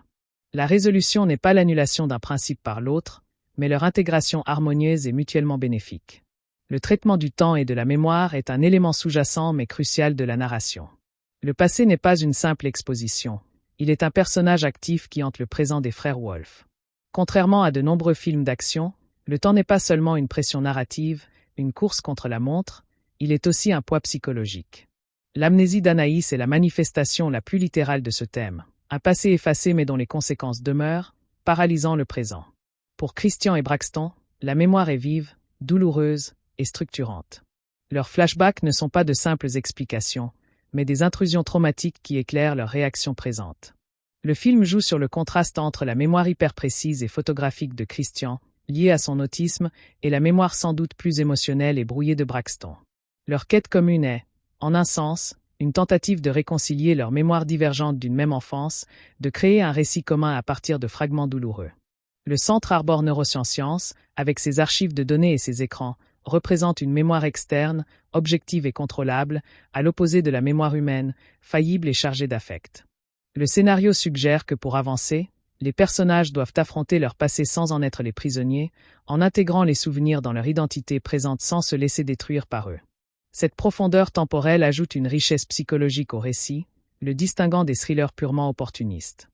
La résolution n'est pas l'annulation d'un principe par l'autre, mais leur intégration harmonieuse et mutuellement bénéfique. Le traitement du temps et de la mémoire est un élément sous-jacent mais crucial de la narration. Le passé n'est pas une simple exposition, il est un personnage actif qui hante le présent des frères Wolf. Contrairement à de nombreux films d'action, le temps n'est pas seulement une pression narrative, une course contre la montre, il est aussi un poids psychologique. L'amnésie d'Anaïs est la manifestation la plus littérale de ce thème, un passé effacé mais dont les conséquences demeurent, paralysant le présent. Pour Christian et Braxton, la mémoire est vive, douloureuse et structurante. Leurs flashbacks ne sont pas de simples explications, mais des intrusions traumatiques qui éclairent leurs réactions présentes. Le film joue sur le contraste entre la mémoire hyper précise et photographique de Christian, liée à son autisme, et la mémoire sans doute plus émotionnelle et brouillée de Braxton. Leur quête commune est, en un sens, une tentative de réconcilier leurs mémoires divergentes d'une même enfance, de créer un récit commun à partir de fragments douloureux. Le Centre Arbor Neurosciences, avec ses archives de données et ses écrans, représente une mémoire externe, objective et contrôlable, à l'opposé de la mémoire humaine, faillible et chargée d'affect. Le scénario suggère que pour avancer, les personnages doivent affronter leur passé sans en être les prisonniers, en intégrant les souvenirs dans leur identité présente sans se laisser détruire par eux. Cette profondeur temporelle ajoute une richesse psychologique au récit, le distinguant des thrillers purement opportunistes.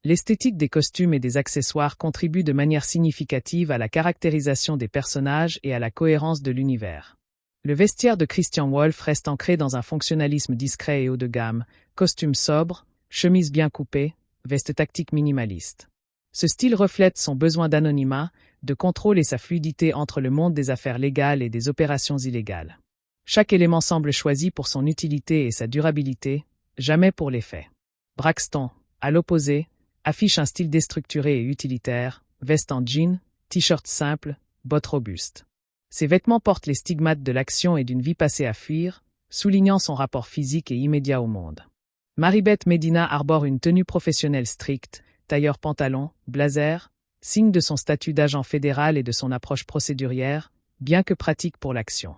L'esthétique des costumes et des accessoires contribue de manière significative à la caractérisation des personnages et à la cohérence de l'univers. Le vestiaire de Christian Wolf reste ancré dans un fonctionnalisme discret et haut de gamme, costumes sobres, chemises bien coupées, veste tactique minimaliste. Ce style reflète son besoin d'anonymat, de contrôle et sa fluidité entre le monde des affaires légales et des opérations illégales. Chaque élément semble choisi pour son utilité et sa durabilité, jamais pour l'effet. Braxton, à l'opposé, affiche un style déstructuré et utilitaire, veste en jean, t-shirt simple, bottes robustes. Ses vêtements portent les stigmates de l'action et d'une vie passée à fuir, soulignant son rapport physique et immédiat au monde. Maribeth Medina arbore une tenue professionnelle stricte, tailleur pantalon, blazer, signe de son statut d'agent fédéral et de son approche procédurière, bien que pratique pour l'action.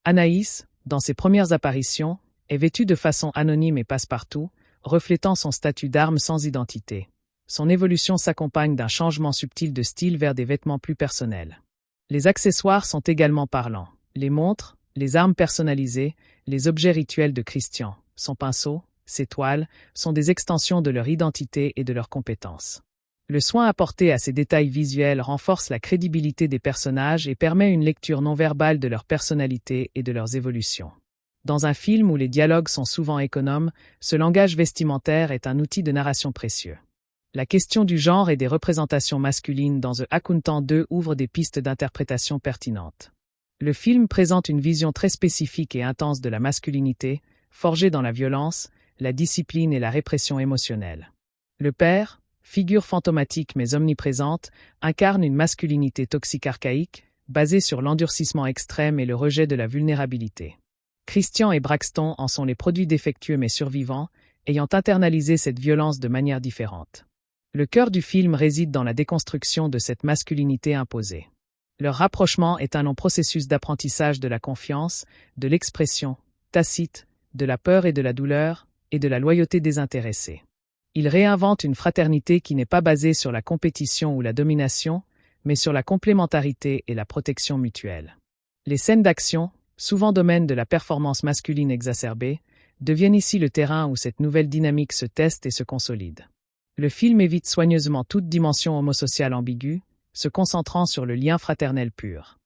Anaïs, dans ses premières apparitions, est vêtue de façon anonyme et passe-partout, reflétant son statut d'arme sans identité. Son évolution s'accompagne d'un changement subtil de style vers des vêtements plus personnels. Les accessoires sont également parlants. Les montres, les armes personnalisées, les objets rituels de Christian, son pinceau, ses toiles, sont des extensions de leur identité et de leurs compétences. Le soin apporté à ces détails visuels renforce la crédibilité des personnages et permet une lecture non verbale de leur personnalité et de leurs évolutions. Dans un film où les dialogues sont souvent économes, ce langage vestimentaire est un outil de narration précieux. La question du genre et des représentations masculines dans The Accountant 2 ouvre des pistes d'interprétation pertinentes. Le film présente une vision très spécifique et intense de la masculinité, forgée dans la violence, la discipline et la répression émotionnelle. Le père, figure fantomatique mais omniprésente, incarne une masculinité toxique archaïque, basée sur l'endurcissement extrême et le rejet de la vulnérabilité. Christian et Braxton en sont les produits défectueux mais survivants, ayant internalisé cette violence de manière différente. Le cœur du film réside dans la déconstruction de cette masculinité imposée. Leur rapprochement est un long processus d'apprentissage de la confiance, de l'expression tacite, de la peur et de la douleur, et de la loyauté désintéressée. Ils réinventent une fraternité qui n'est pas basée sur la compétition ou la domination, mais sur la complémentarité et la protection mutuelle. Les scènes d'action, souvent domaine de la performance masculine exacerbée, deviennent ici le terrain où cette nouvelle dynamique se teste et se consolide. Le film évite soigneusement toute dimension homosociale ambiguë, se concentrant sur le lien fraternel pur.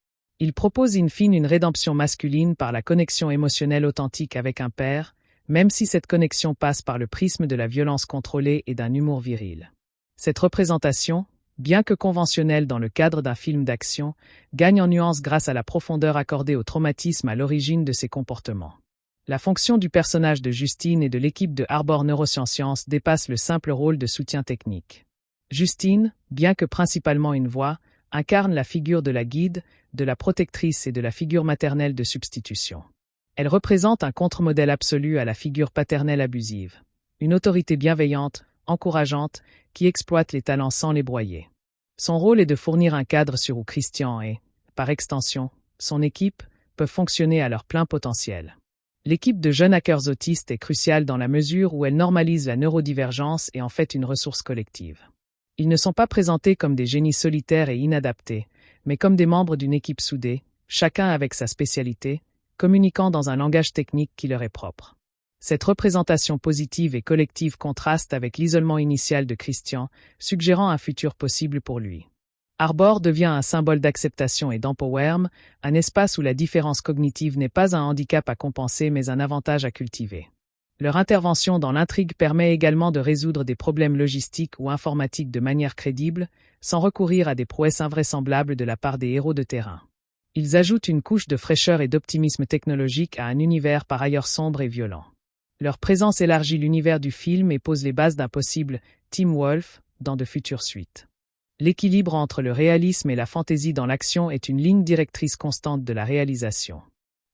Il propose in fine une rédemption masculine par la connexion émotionnelle authentique avec un père, même si cette connexion passe par le prisme de la violence contrôlée et d'un humour viril. Cette représentation, bien que conventionnelle dans le cadre d'un film d'action, gagne en nuances grâce à la profondeur accordée au traumatisme à l'origine de ses comportements. La fonction du personnage de Justine et de l'équipe de Arbor Neurosciences dépasse le simple rôle de soutien technique. Justine, bien que principalement une voix, incarne la figure de la guide, de la protectrice et de la figure maternelle de substitution. Elle représente un contre-modèle absolu à la figure paternelle abusive, une autorité bienveillante, encourageante, qui exploite les talents sans les broyer. Son rôle est de fournir un cadre sur où Christian et, par extension, son équipe, peuvent fonctionner à leur plein potentiel. L'équipe de jeunes hackers autistes est cruciale dans la mesure où elle normalise la neurodivergence et en fait une ressource collective. Ils ne sont pas présentés comme des génies solitaires et inadaptés, mais comme des membres d'une équipe soudée, chacun avec sa spécialité, communiquant dans un langage technique qui leur est propre. Cette représentation positive et collective contraste avec l'isolement initial de Christian, suggérant un futur possible pour lui. Arbor devient un symbole d'acceptation et d'empowerment, un espace où la différence cognitive n'est pas un handicap à compenser mais un avantage à cultiver. Leur intervention dans l'intrigue permet également de résoudre des problèmes logistiques ou informatiques de manière crédible, sans recourir à des prouesses invraisemblables de la part des héros de terrain. Ils ajoutent une couche de fraîcheur et d'optimisme technologique à un univers par ailleurs sombre et violent. Leur présence élargit l'univers du film et pose les bases d'un possible « Team Wolf » dans de futures suites. L'équilibre entre le réalisme et la fantaisie dans l'action est une ligne directrice constante de la réalisation.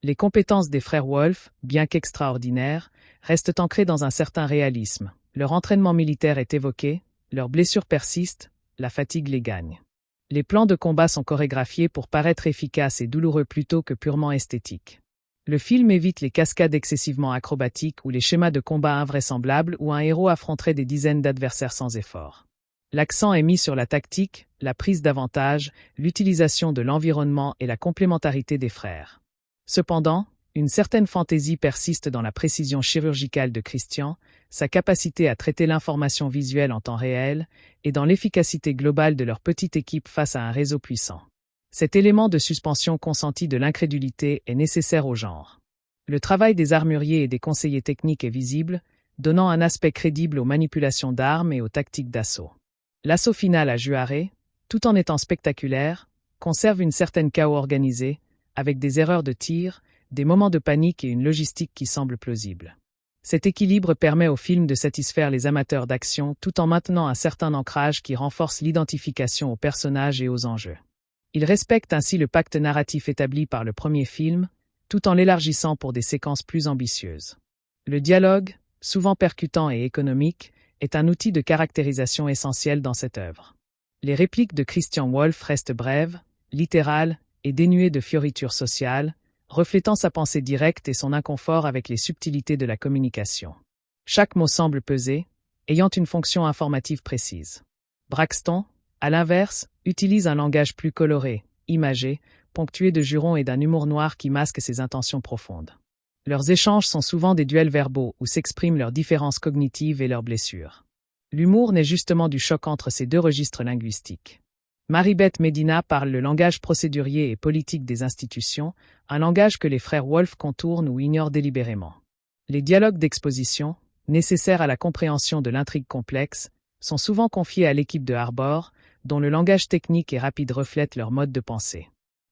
Les compétences des frères Wolf, bien qu'extraordinaires, restent ancrées dans un certain réalisme. Leur entraînement militaire est évoqué, leurs blessures persistent, la fatigue les gagne. Les plans de combat sont chorégraphiés pour paraître efficaces et douloureux plutôt que purement esthétiques. Le film évite les cascades excessivement acrobatiques ou les schémas de combat invraisemblables où un héros affronterait des dizaines d'adversaires sans effort. L'accent est mis sur la tactique, la prise d'avantage, l'utilisation de l'environnement et la complémentarité des frères. Cependant, une certaine fantaisie persiste dans la précision chirurgicale de Christian, sa capacité à traiter l'information visuelle en temps réel, et dans l'efficacité globale de leur petite équipe face à un réseau puissant. Cet élément de suspension consentie de l'incrédulité est nécessaire au genre. Le travail des armuriers et des conseillers techniques est visible, donnant un aspect crédible aux manipulations d'armes et aux tactiques d'assaut. L'assaut final à Juarez, tout en étant spectaculaire, conserve une certaine chaos organisé, avec des erreurs de tir, des moments de panique et une logistique qui semble plausible. Cet équilibre permet au film de satisfaire les amateurs d'action tout en maintenant un certain ancrage qui renforce l'identification aux personnages et aux enjeux. Il respecte ainsi le pacte narratif établi par le premier film, tout en l'élargissant pour des séquences plus ambitieuses. Le dialogue, souvent percutant et économique, est un outil de caractérisation essentiel dans cette œuvre. Les répliques de Christian Wolf restent brèves, littérales et dénuées de fioritures sociales, reflétant sa pensée directe et son inconfort avec les subtilités de la communication. Chaque mot semble peser, ayant une fonction informative précise. Braxton, à l'inverse, utilise un langage plus coloré, imagé, ponctué de jurons et d'un humour noir qui masque ses intentions profondes. Leurs échanges sont souvent des duels verbaux où s'expriment leurs différences cognitives et leurs blessures. L'humour naît justement du choc entre ces deux registres linguistiques. Maribeth Medina parle le langage procédurier et politique des institutions, un langage que les frères Wolf contournent ou ignorent délibérément. Les dialogues d'exposition, nécessaires à la compréhension de l'intrigue complexe, sont souvent confiés à l'équipe de Arbor, dont le langage technique et rapide reflète leur mode de pensée.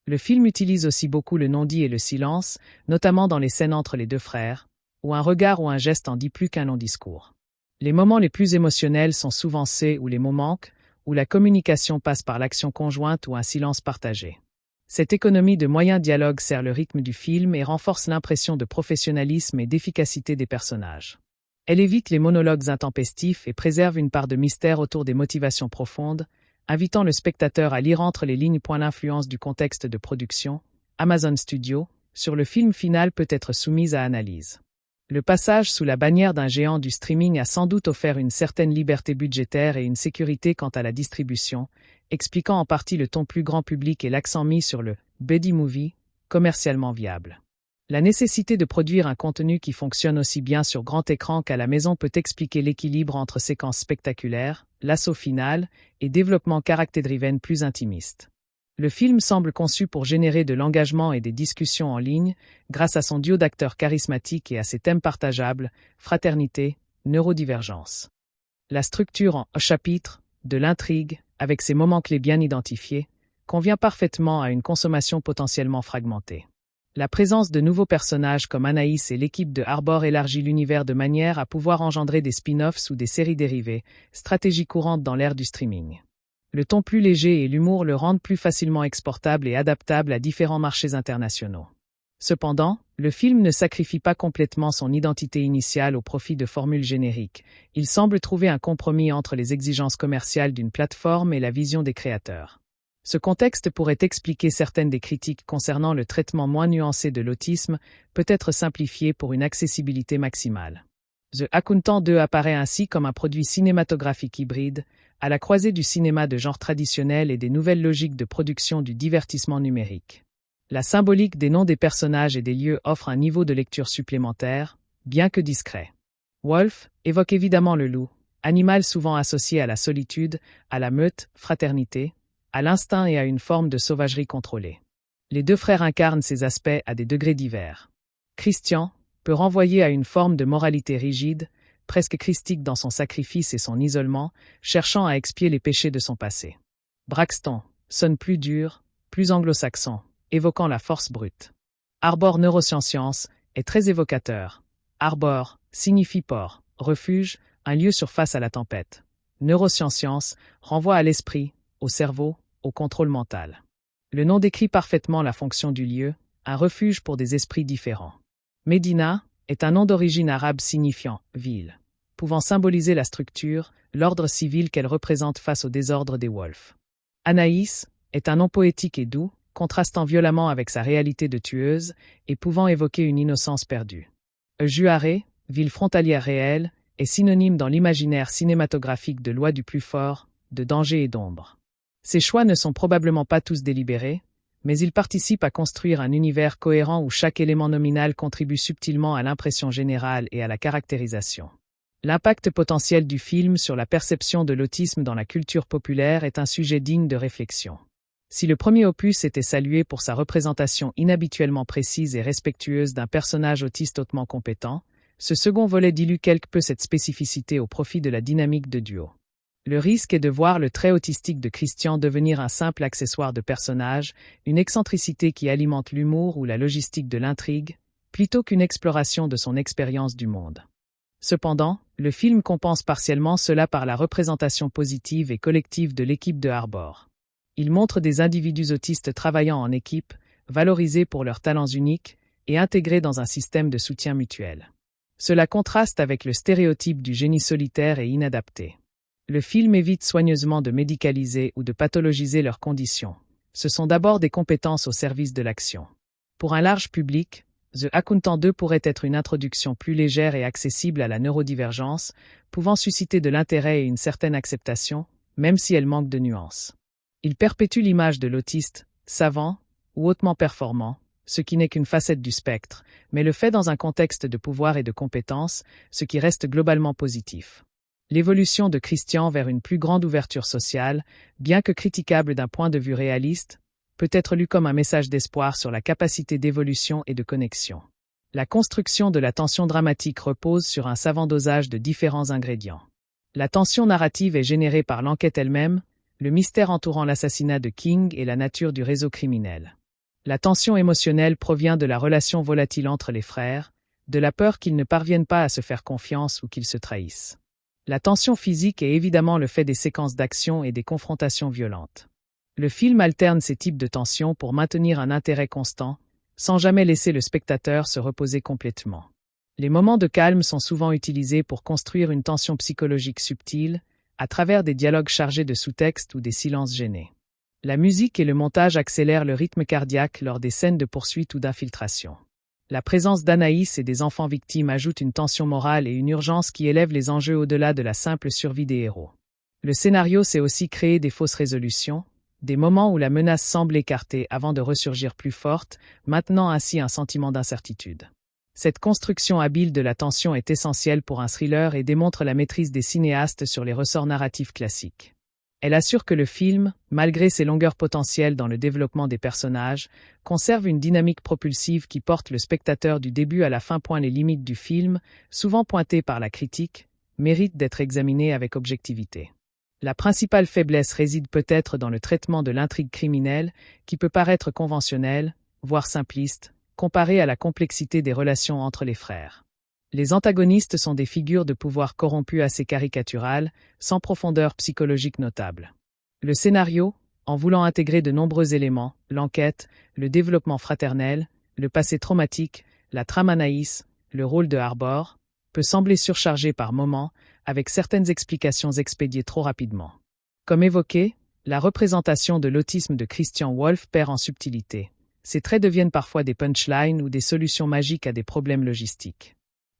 Le film utilise aussi beaucoup le non-dit et le silence, notamment dans les scènes entre les deux frères, où un regard ou un geste en dit plus qu'un long discours. Les moments les plus émotionnels sont souvent ceux où les mots manquent, où la communication passe par l'action conjointe ou un silence partagé. Cette économie de moyens dialogues sert le rythme du film et renforce l'impression de professionnalisme et d'efficacité des personnages. Elle évite les monologues intempestifs et préserve une part de mystère autour des motivations profondes, invitant le spectateur à lire entre les lignes. L'influence du contexte de production, Amazon Studios, sur le film final peut être soumise à analyse. Le passage sous la bannière d'un géant du streaming a sans doute offert une certaine liberté budgétaire et une sécurité quant à la distribution, expliquant en partie le ton plus grand public et l'accent mis sur le « buddy movie » commercialement viable. La nécessité de produire un contenu qui fonctionne aussi bien sur grand écran qu'à la maison peut expliquer l'équilibre entre séquences spectaculaires, l'assaut final, et développement character-driven plus intimiste. Le film semble conçu pour générer de l'engagement et des discussions en ligne, grâce à son duo d'acteurs charismatiques et à ses thèmes partageables, fraternité, neurodivergence. La structure en chapitres, de l'intrigue, avec ses moments clés bien identifiés, convient parfaitement à une consommation potentiellement fragmentée. La présence de nouveaux personnages comme Anaïs et l'équipe de Arbor élargit l'univers de manière à pouvoir engendrer des spin-offs ou des séries dérivées, stratégie courante dans l'ère du streaming. Le ton plus léger et l'humour le rendent plus facilement exportable et adaptable à différents marchés internationaux. Cependant, le film ne sacrifie pas complètement son identité initiale au profit de formules génériques. Il semble trouver un compromis entre les exigences commerciales d'une plateforme et la vision des créateurs. Ce contexte pourrait expliquer certaines des critiques concernant le traitement moins nuancé de l'autisme, peut-être simplifié pour une accessibilité maximale. The Accountant 2 apparaît ainsi comme un produit cinématographique hybride, à la croisée du cinéma de genre traditionnel et des nouvelles logiques de production du divertissement numérique. La symbolique des noms des personnages et des lieux offre un niveau de lecture supplémentaire, bien que discret. Wolf évoque évidemment le loup, animal souvent associé à la solitude, à la meute, fraternité, à l'instinct et à une forme de sauvagerie contrôlée. Les deux frères incarnent ces aspects à des degrés divers. Christian peut renvoyer à une forme de moralité rigide, presque christique dans son sacrifice et son isolement, cherchant à expier les péchés de son passé. Braxton sonne plus dur, plus anglo-saxon, évoquant la force brute. Arbor Neurosciences est très évocateur. Arbor signifie port, refuge, un lieu sur face à la tempête. Neurosciences renvoie à l'esprit, au cerveau, au contrôle mental. Le nom décrit parfaitement la fonction du lieu, un refuge pour des esprits différents. Médina est un nom d'origine arabe signifiant « ville », pouvant symboliser la structure, l'ordre civil qu'elle représente face au désordre des Wolves. Anaïs est un nom poétique et doux, contrastant violemment avec sa réalité de tueuse et pouvant évoquer une innocence perdue. Juaré, ville frontalière réelle, est synonyme dans l'imaginaire cinématographique de loi du plus fort, de danger et d'ombre. Ces choix ne sont probablement pas tous délibérés, mais ils participent à construire un univers cohérent où chaque élément nominal contribue subtilement à l'impression générale et à la caractérisation. L'impact potentiel du film sur la perception de l'autisme dans la culture populaire est un sujet digne de réflexion. Si le premier opus était salué pour sa représentation inhabituellement précise et respectueuse d'un personnage autiste hautement compétent, ce second volet dilue quelque peu cette spécificité au profit de la dynamique de duo. Le risque est de voir le trait autistique de Christian devenir un simple accessoire de personnage, une excentricité qui alimente l'humour ou la logistique de l'intrigue, plutôt qu'une exploration de son expérience du monde. Cependant, le film compense partiellement cela par la représentation positive et collective de l'équipe de Arbor. Il montre des individus autistes travaillant en équipe, valorisés pour leurs talents uniques et intégrés dans un système de soutien mutuel. Cela contraste avec le stéréotype du génie solitaire et inadapté. Le film évite soigneusement de médicaliser ou de pathologiser leurs conditions. Ce sont d'abord des compétences au service de l'action. Pour un large public, The Accountant 2 pourrait être une introduction plus légère et accessible à la neurodivergence, pouvant susciter de l'intérêt et une certaine acceptation, même si elle manque de nuances. Il perpétue l'image de l'autiste, savant ou hautement performant, ce qui n'est qu'une facette du spectre, mais le fait dans un contexte de pouvoir et de compétence, ce qui reste globalement positif. L'évolution de Christian vers une plus grande ouverture sociale, bien que critiquable d'un point de vue réaliste, peut être lue comme un message d'espoir sur la capacité d'évolution et de connexion. La construction de la tension dramatique repose sur un savant dosage de différents ingrédients. La tension narrative est générée par l'enquête elle-même, le mystère entourant l'assassinat de King et la nature du réseau criminel. La tension émotionnelle provient de la relation volatile entre les frères, de la peur qu'ils ne parviennent pas à se faire confiance ou qu'ils se trahissent. La tension physique est évidemment le fait des séquences d'action et des confrontations violentes. Le film alterne ces types de tensions pour maintenir un intérêt constant, sans jamais laisser le spectateur se reposer complètement. Les moments de calme sont souvent utilisés pour construire une tension psychologique subtile, à travers des dialogues chargés de sous-textes ou des silences gênés. La musique et le montage accélèrent le rythme cardiaque lors des scènes de poursuite ou d'infiltration. La présence d'Anaïs et des enfants victimes ajoute une tension morale et une urgence qui élèvent les enjeux au-delà de la simple survie des héros. Le scénario sait aussi créer des fausses résolutions, des moments où la menace semble écartée avant de ressurgir plus forte, maintenant ainsi un sentiment d'incertitude. Cette construction habile de la tension est essentielle pour un thriller et démontre la maîtrise des cinéastes sur les ressorts narratifs classiques. Elle assure que le film, malgré ses longueurs potentielles dans le développement des personnages, conserve une dynamique propulsive qui porte le spectateur du début à la fin. Les limites du film, souvent pointées par la critique, méritent d'être examinées avec objectivité. La principale faiblesse réside peut-être dans le traitement de l'intrigue criminelle, qui peut paraître conventionnelle, voire simpliste, comparée à la complexité des relations entre les frères. Les antagonistes sont des figures de pouvoir corrompues assez caricaturales, sans profondeur psychologique notable. Le scénario, en voulant intégrer de nombreux éléments, l'enquête, le développement fraternel, le passé traumatique, la trame Anaïs, le rôle de Harbor, peut sembler surchargé par moments, avec certaines explications expédiées trop rapidement. Comme évoqué, la représentation de l'autisme de Christian Wolff perd en subtilité. Ces traits deviennent parfois des punchlines ou des solutions magiques à des problèmes logistiques.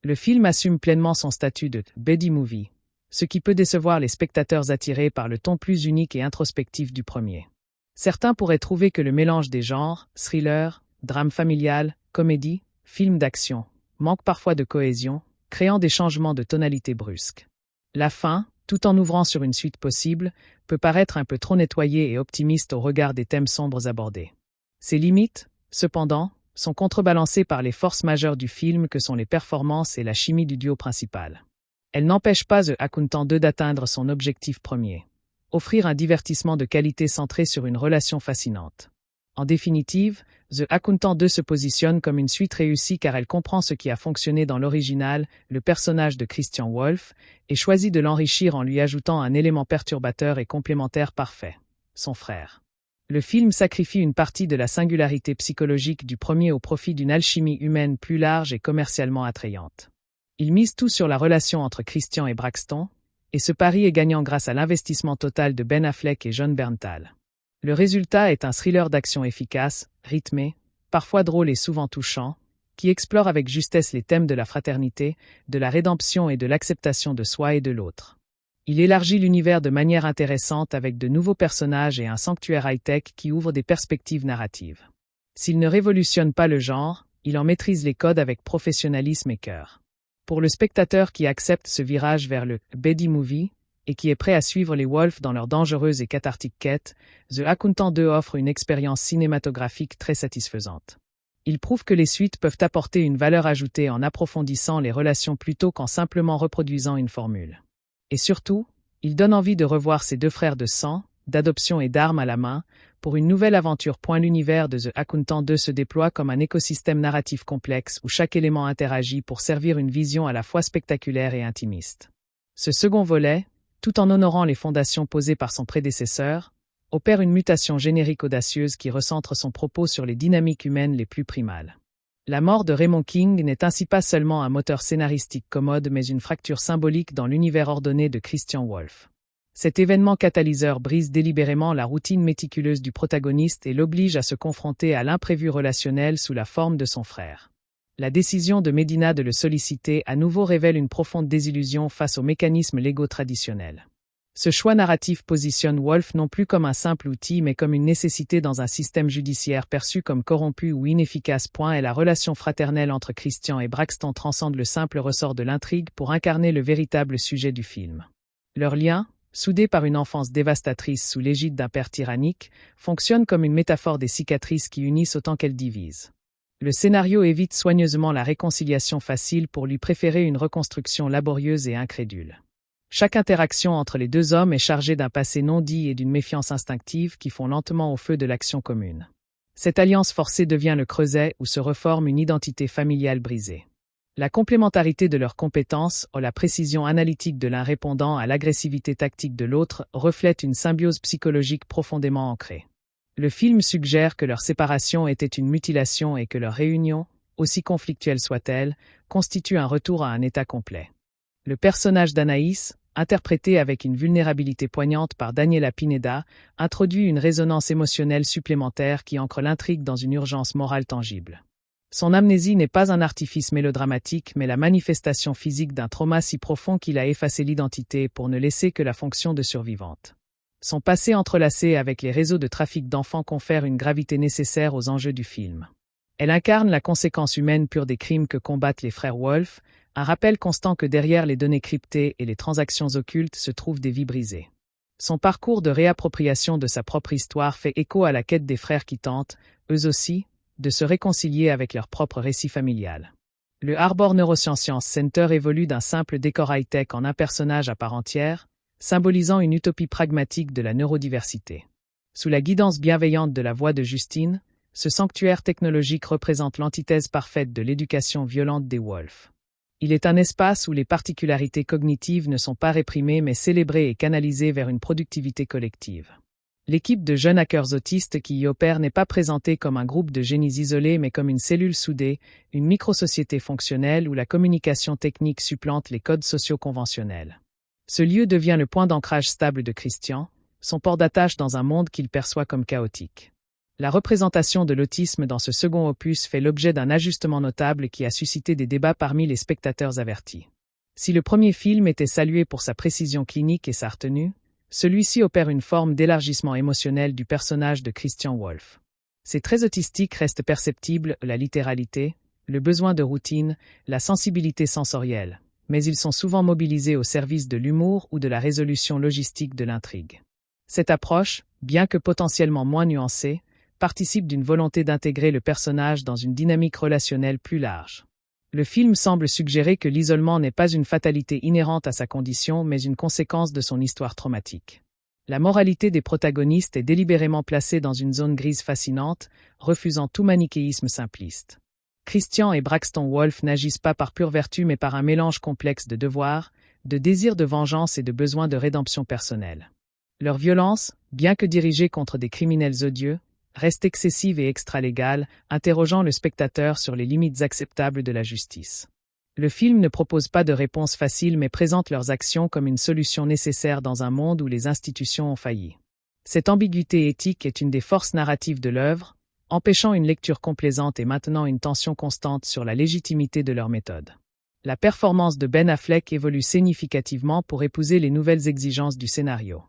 Le film assume pleinement son statut de « buddy movie », ce qui peut décevoir les spectateurs attirés par le ton plus unique et introspectif du premier. Certains pourraient trouver que le mélange des genres, thriller, drame familial, comédie, film d'action, manque parfois de cohésion, créant des changements de tonalité brusques. La fin, tout en ouvrant sur une suite possible, peut paraître un peu trop nettoyée et optimiste au regard des thèmes sombres abordés. Ces limites, cependant, sont contrebalancées par les forces majeures du film que sont les performances et la chimie du duo principal. Elles n'empêchent pas The Accountant 2 d'atteindre son objectif premier: offrir un divertissement de qualité centré sur une relation fascinante. En définitive, The Accountant 2 se positionne comme une suite réussie car elle comprend ce qui a fonctionné dans l'original, le personnage de Christian Wolff, et choisit de l'enrichir en lui ajoutant un élément perturbateur et complémentaire parfait: son frère. Le film sacrifie une partie de la singularité psychologique du premier au profit d'une alchimie humaine plus large et commercialement attrayante. Il mise tout sur la relation entre Christian et Braxton, et ce pari est gagnant grâce à l'investissement total de Ben Affleck et Jon Bernthal. Le résultat est un thriller d'action efficace, rythmé, parfois drôle et souvent touchant, qui explore avec justesse les thèmes de la fraternité, de la rédemption et de l'acceptation de soi et de l'autre. Il élargit l'univers de manière intéressante avec de nouveaux personnages et un sanctuaire high-tech qui ouvre des perspectives narratives. S'il ne révolutionne pas le genre, il en maîtrise les codes avec professionnalisme et cœur. Pour le spectateur qui accepte ce virage vers le « buddy movie », et qui est prêt à suivre les Wolff dans leur dangereuse et cathartique quête, The Accountant 2 offre une expérience cinématographique très satisfaisante. Il prouve que les suites peuvent apporter une valeur ajoutée en approfondissant les relations plutôt qu'en simplement reproduisant une formule. Et surtout, il donne envie de revoir ses deux frères de sang, d'adoption et d'armes à la main, pour une nouvelle aventure. L'univers de The Accountant 2 se déploie comme un écosystème narratif complexe où chaque élément interagit pour servir une vision à la fois spectaculaire et intimiste. Ce second volet, tout en honorant les fondations posées par son prédécesseur, opère une mutation générique audacieuse qui recentre son propos sur les dynamiques humaines les plus primales. La mort de Raymond King n'est ainsi pas seulement un moteur scénaristique commode mais une fracture symbolique dans l'univers ordonné de Christian Wolff. Cet événement catalyseur brise délibérément la routine méticuleuse du protagoniste et l'oblige à se confronter à l'imprévu relationnel sous la forme de son frère. La décision de Medina de le solliciter à nouveau révèle une profonde désillusion face aux mécanismes légaux traditionnels. Ce choix narratif positionne Wolff non plus comme un simple outil mais comme une nécessité dans un système judiciaire perçu comme corrompu ou inefficace. Et la relation fraternelle entre Christian et Braxton transcende le simple ressort de l'intrigue pour incarner le véritable sujet du film. Leur lien, soudé par une enfance dévastatrice sous l'égide d'un père tyrannique, fonctionne comme une métaphore des cicatrices qui unissent autant qu'elles divisent. Le scénario évite soigneusement la réconciliation facile pour lui préférer une reconstruction laborieuse et incrédule. Chaque interaction entre les deux hommes est chargée d'un passé non dit et d'une méfiance instinctive qui font lentement au feu de l'action commune. Cette alliance forcée devient le creuset où se reforme une identité familiale brisée. La complémentarité de leurs compétences, la précision analytique de l'un répondant à l'agressivité tactique de l'autre, reflète une symbiose psychologique profondément ancrée. Le film suggère que leur séparation était une mutilation et que leur réunion, aussi conflictuelle soit-elle, constitue un retour à un état complet. Le personnage d'Anaïs, interprété avec une vulnérabilité poignante par Daniela Pineda, introduit une résonance émotionnelle supplémentaire qui ancre l'intrigue dans une urgence morale tangible. Son amnésie n'est pas un artifice mélodramatique mais la manifestation physique d'un trauma si profond qu'il a effacé l'identité pour ne laisser que la fonction de survivante. Son passé entrelacé avec les réseaux de trafic d'enfants confère une gravité nécessaire aux enjeux du film. Elle incarne la conséquence humaine pure des crimes que combattent les frères Wolff, un rappel constant que derrière les données cryptées et les transactions occultes se trouvent des vies brisées. Son parcours de réappropriation de sa propre histoire fait écho à la quête des frères qui tentent, eux aussi, de se réconcilier avec leur propre récit familial. Le Harbor Neuroscience Center évolue d'un simple décor high-tech en un personnage à part entière, symbolisant une utopie pragmatique de la neurodiversité. Sous la guidance bienveillante de la voix de Justine, ce sanctuaire technologique représente l'antithèse parfaite de l'éducation violente des Wolf. Il est un espace où les particularités cognitives ne sont pas réprimées mais célébrées et canalisées vers une productivité collective. L'équipe de jeunes hackers autistes qui y opèrent n'est pas présentée comme un groupe de génies isolés mais comme une cellule soudée, une microsociété fonctionnelle où la communication technique supplante les codes sociaux conventionnels. Ce lieu devient le point d'ancrage stable de Christian, son port d'attache dans un monde qu'il perçoit comme chaotique. La représentation de l'autisme dans ce second opus fait l'objet d'un ajustement notable qui a suscité des débats parmi les spectateurs avertis. Si le premier film était salué pour sa précision clinique et sa retenue, celui-ci opère une forme d'élargissement émotionnel du personnage de Christian Wolf. Ses traits autistiques restent perceptibles, la littéralité, le besoin de routine, la sensibilité sensorielle, mais ils sont souvent mobilisés au service de l'humour ou de la résolution logistique de l'intrigue. Cette approche, bien que potentiellement moins nuancée, participe d'une volonté d'intégrer le personnage dans une dynamique relationnelle plus large. Le film semble suggérer que l'isolement n'est pas une fatalité inhérente à sa condition mais une conséquence de son histoire traumatique. La moralité des protagonistes est délibérément placée dans une zone grise fascinante, refusant tout manichéisme simpliste. Christian et Braxton Wolf n'agissent pas par pure vertu mais par un mélange complexe de devoirs, de désir de vengeance et de besoin de rédemption personnelle. Leur violence, bien que dirigée contre des criminels odieux, reste excessive et extralégale, interrogeant le spectateur sur les limites acceptables de la justice. Le film ne propose pas de réponse facile mais présente leurs actions comme une solution nécessaire dans un monde où les institutions ont failli. Cette ambiguïté éthique est une des forces narratives de l'œuvre, empêchant une lecture complaisante et maintenant une tension constante sur la légitimité de leur méthode. La performance de Ben Affleck évolue significativement pour épouser les nouvelles exigences du scénario.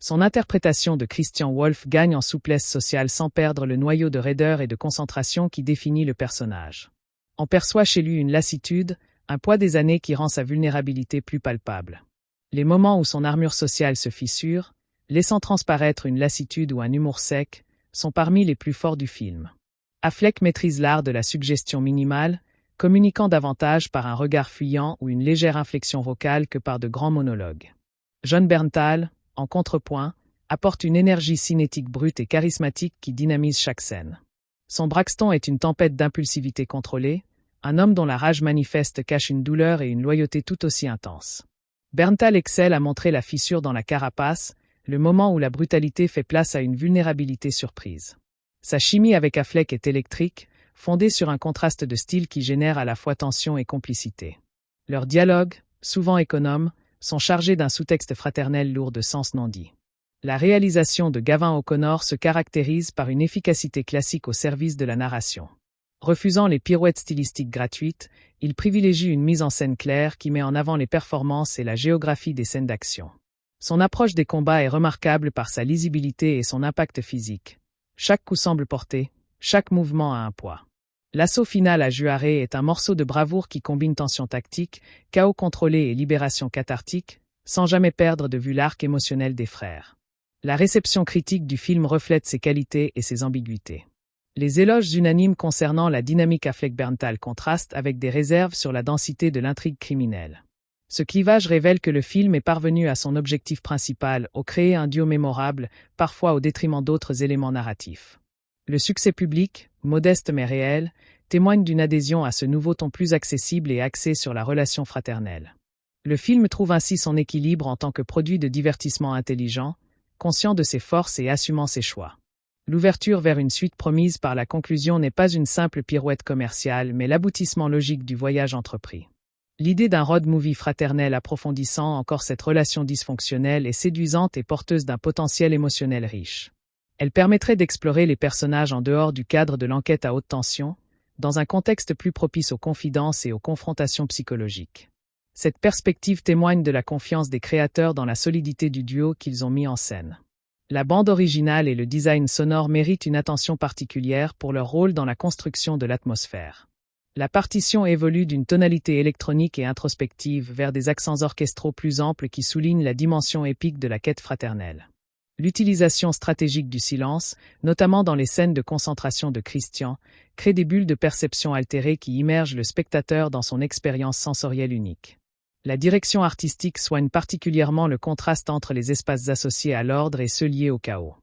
Son interprétation de Christian Wolf gagne en souplesse sociale sans perdre le noyau de raideur et de concentration qui définit le personnage. On perçoit chez lui une lassitude, un poids des années qui rend sa vulnérabilité plus palpable. Les moments où son armure sociale se fissure, laissant transparaître une lassitude ou un humour sec, sont parmi les plus forts du film. Affleck maîtrise l'art de la suggestion minimale, communiquant davantage par un regard fuyant ou une légère inflexion vocale que par de grands monologues. Jon Bernthal, en contrepoint, apporte une énergie cinétique brute et charismatique qui dynamise chaque scène. Son Braxton est une tempête d'impulsivité contrôlée, un homme dont la rage manifeste cache une douleur et une loyauté tout aussi intense. Bernthal excelle à montrer la fissure dans la carapace, le moment où la brutalité fait place à une vulnérabilité surprise. Sa chimie avec Affleck est électrique, fondée sur un contraste de style qui génère à la fois tension et complicité. Leurs dialogues, souvent économes, sont chargés d'un sous-texte fraternel lourd de sens non dit. La réalisation de Gavin O'Connor se caractérise par une efficacité classique au service de la narration. Refusant les pirouettes stylistiques gratuites, il privilégie une mise en scène claire qui met en avant les performances et la géographie des scènes d'action. Son approche des combats est remarquable par sa lisibilité et son impact physique. Chaque coup semble porté, chaque mouvement a un poids. L'assaut final à Juarez est un morceau de bravoure qui combine tension tactique, chaos contrôlé et libération cathartique, sans jamais perdre de vue l'arc émotionnel des frères. La réception critique du film reflète ses qualités et ses ambiguïtés. Les éloges unanimes concernant la dynamique Affleck-Bernthal contrastent avec des réserves sur la densité de l'intrigue criminelle. Ce clivage révèle que le film est parvenu à son objectif principal, créer un duo mémorable, parfois au détriment d'autres éléments narratifs. Le succès public, modeste mais réel, témoigne d'une adhésion à ce nouveau ton plus accessible et axé sur la relation fraternelle. Le film trouve ainsi son équilibre en tant que produit de divertissement intelligent, conscient de ses forces et assumant ses choix. L'ouverture vers une suite promise par la conclusion n'est pas une simple pirouette commerciale mais l'aboutissement logique du voyage entrepris. L'idée d'un road movie fraternel approfondissant encore cette relation dysfonctionnelle est séduisante et porteuse d'un potentiel émotionnel riche. Elle permettrait d'explorer les personnages en dehors du cadre de l'enquête à haute tension, dans un contexte plus propice aux confidences et aux confrontations psychologiques. Cette perspective témoigne de la confiance des créateurs dans la solidité du duo qu'ils ont mis en scène. La bande originale et le design sonore méritent une attention particulière pour leur rôle dans la construction de l'atmosphère. La partition évolue d'une tonalité électronique et introspective vers des accents orchestraux plus amples qui soulignent la dimension épique de la quête fraternelle. L'utilisation stratégique du silence, notamment dans les scènes de concentration de Christian, crée des bulles de perception altérées qui immergent le spectateur dans son expérience sensorielle unique. La direction artistique soigne particulièrement le contraste entre les espaces associés à l'ordre et ceux liés au chaos.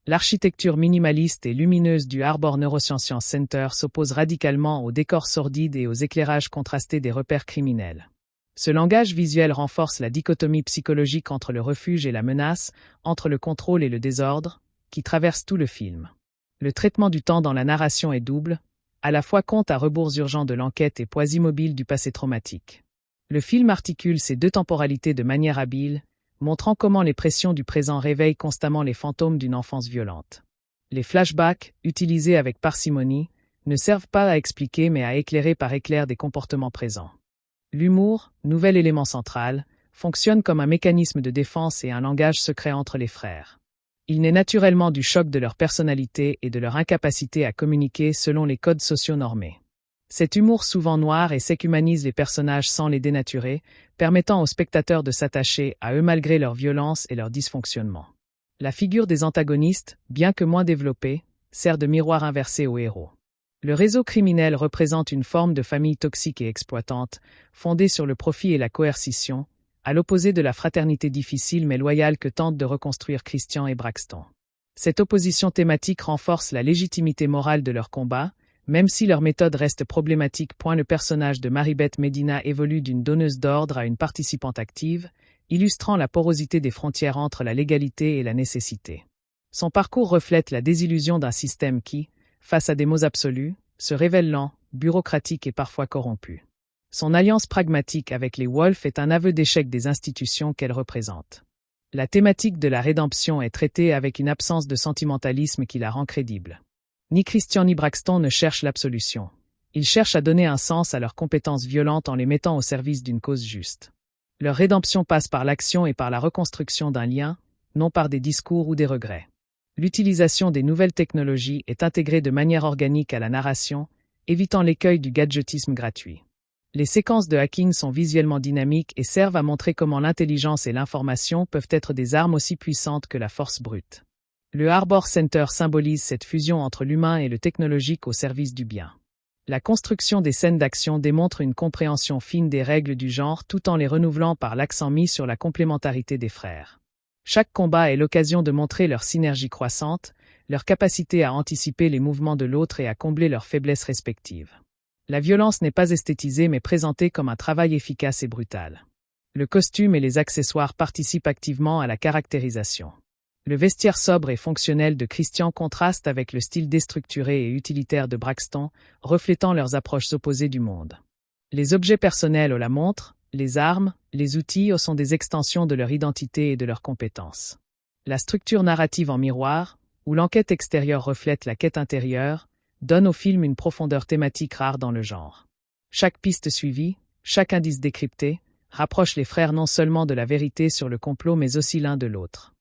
L'architecture minimaliste et lumineuse du Harbor Neuroscience Center s'oppose radicalement aux décors sordides et aux éclairages contrastés des repères criminels. Ce langage visuel renforce la dichotomie psychologique entre le refuge et la menace, entre le contrôle et le désordre, qui traverse tout le film. Le traitement du temps dans la narration est double, à la fois compte à rebours urgent de l'enquête et poids immobile du passé traumatique. Le film articule ces deux temporalités de manière habile, montrant comment les pressions du présent réveillent constamment les fantômes d'une enfance violente. Les flashbacks, utilisés avec parcimonie, ne servent pas à expliquer mais à éclairer par éclair des comportements présents. L'humour, nouvel élément central, fonctionne comme un mécanisme de défense et un langage secret entre les frères. Il naît naturellement du choc de leur personnalité et de leur incapacité à communiquer selon les codes sociaux normés. Cet humour souvent noir et sec humanise les personnages sans les dénaturer, permettant aux spectateurs de s'attacher à eux malgré leur violence et leur dysfonctionnement. La figure des antagonistes, bien que moins développée, sert de miroir inversé aux héros. Le réseau criminel représente une forme de famille toxique et exploitante, fondée sur le profit et la coercition, à l'opposé de la fraternité difficile mais loyale que tentent de reconstruire Christian et Braxton. Cette opposition thématique renforce la légitimité morale de leur combat, même si leur méthode reste problématique. Le personnage de Maribeth Medina évolue d'une donneuse d'ordre à une participante active, illustrant la porosité des frontières entre la légalité et la nécessité. Son parcours reflète la désillusion d'un système qui, face à des mots absolus, se révèle lent, bureaucratique et parfois corrompu. Son alliance pragmatique avec les Wolf est un aveu d'échec des institutions qu'elle représente. La thématique de la rédemption est traitée avec une absence de sentimentalisme qui la rend crédible. Ni Christian ni Braxton ne cherchent l'absolution. Ils cherchent à donner un sens à leurs compétences violentes en les mettant au service d'une cause juste. Leur rédemption passe par l'action et par la reconstruction d'un lien, non par des discours ou des regrets. L'utilisation des nouvelles technologies est intégrée de manière organique à la narration, évitant l'écueil du gadgetisme gratuit. Les séquences de hacking sont visuellement dynamiques et servent à montrer comment l'intelligence et l'information peuvent être des armes aussi puissantes que la force brute. Le Harbor Center symbolise cette fusion entre l'humain et le technologique au service du bien. La construction des scènes d'action démontre une compréhension fine des règles du genre tout en les renouvelant par l'accent mis sur la complémentarité des frères. Chaque combat est l'occasion de montrer leur synergie croissante, leur capacité à anticiper les mouvements de l'autre et à combler leurs faiblesses respectives. La violence n'est pas esthétisée mais présentée comme un travail efficace et brutal. Le costume et les accessoires participent activement à la caractérisation. Le vestiaire sobre et fonctionnel de Christian contraste avec le style déstructuré et utilitaire de Braxton, reflétant leurs approches opposées du monde. Les objets personnels, la montre, les armes, les outils sont des extensions de leur identité et de leurs compétences. La structure narrative en miroir, où l'enquête extérieure reflète la quête intérieure, donne au film une profondeur thématique rare dans le genre. Chaque piste suivie, chaque indice décrypté, rapproche les frères non seulement de la vérité sur le complot mais aussi l'un de l'autre.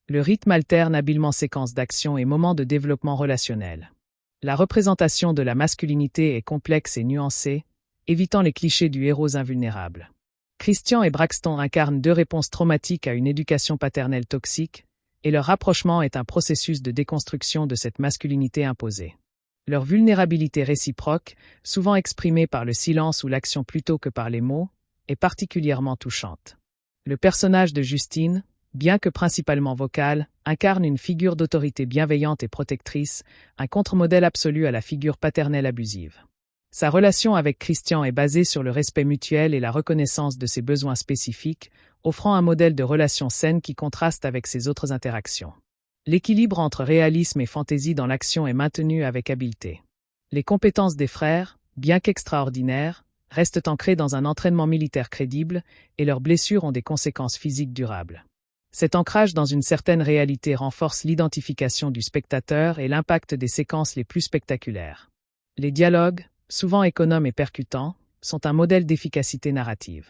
Le rythme alterne habilement séquences d'action et moments de développement relationnel. La représentation de la masculinité est complexe et nuancée, évitant les clichés du héros invulnérable. Christian et Braxton incarnent deux réponses traumatiques à une éducation paternelle toxique, et leur rapprochement est un processus de déconstruction de cette masculinité imposée. Leur vulnérabilité réciproque, souvent exprimée par le silence ou l'action plutôt que par les mots, est particulièrement touchante. Le personnage de Justine, bien que principalement vocale, incarne une figure d'autorité bienveillante et protectrice, un contre-modèle absolu à la figure paternelle abusive. Sa relation avec Christian est basée sur le respect mutuel et la reconnaissance de ses besoins spécifiques, offrant un modèle de relation saine qui contraste avec ses autres interactions. L'équilibre entre réalisme et fantaisie dans l'action est maintenu avec habileté. Les compétences des frères, bien qu'extraordinaires, restent ancrées dans un entraînement militaire crédible et leurs blessures ont des conséquences physiques durables. Cet ancrage dans une certaine réalité renforce l'identification du spectateur et l'impact des séquences les plus spectaculaires. Les dialogues, souvent économes et percutants, sont un modèle d'efficacité narrative.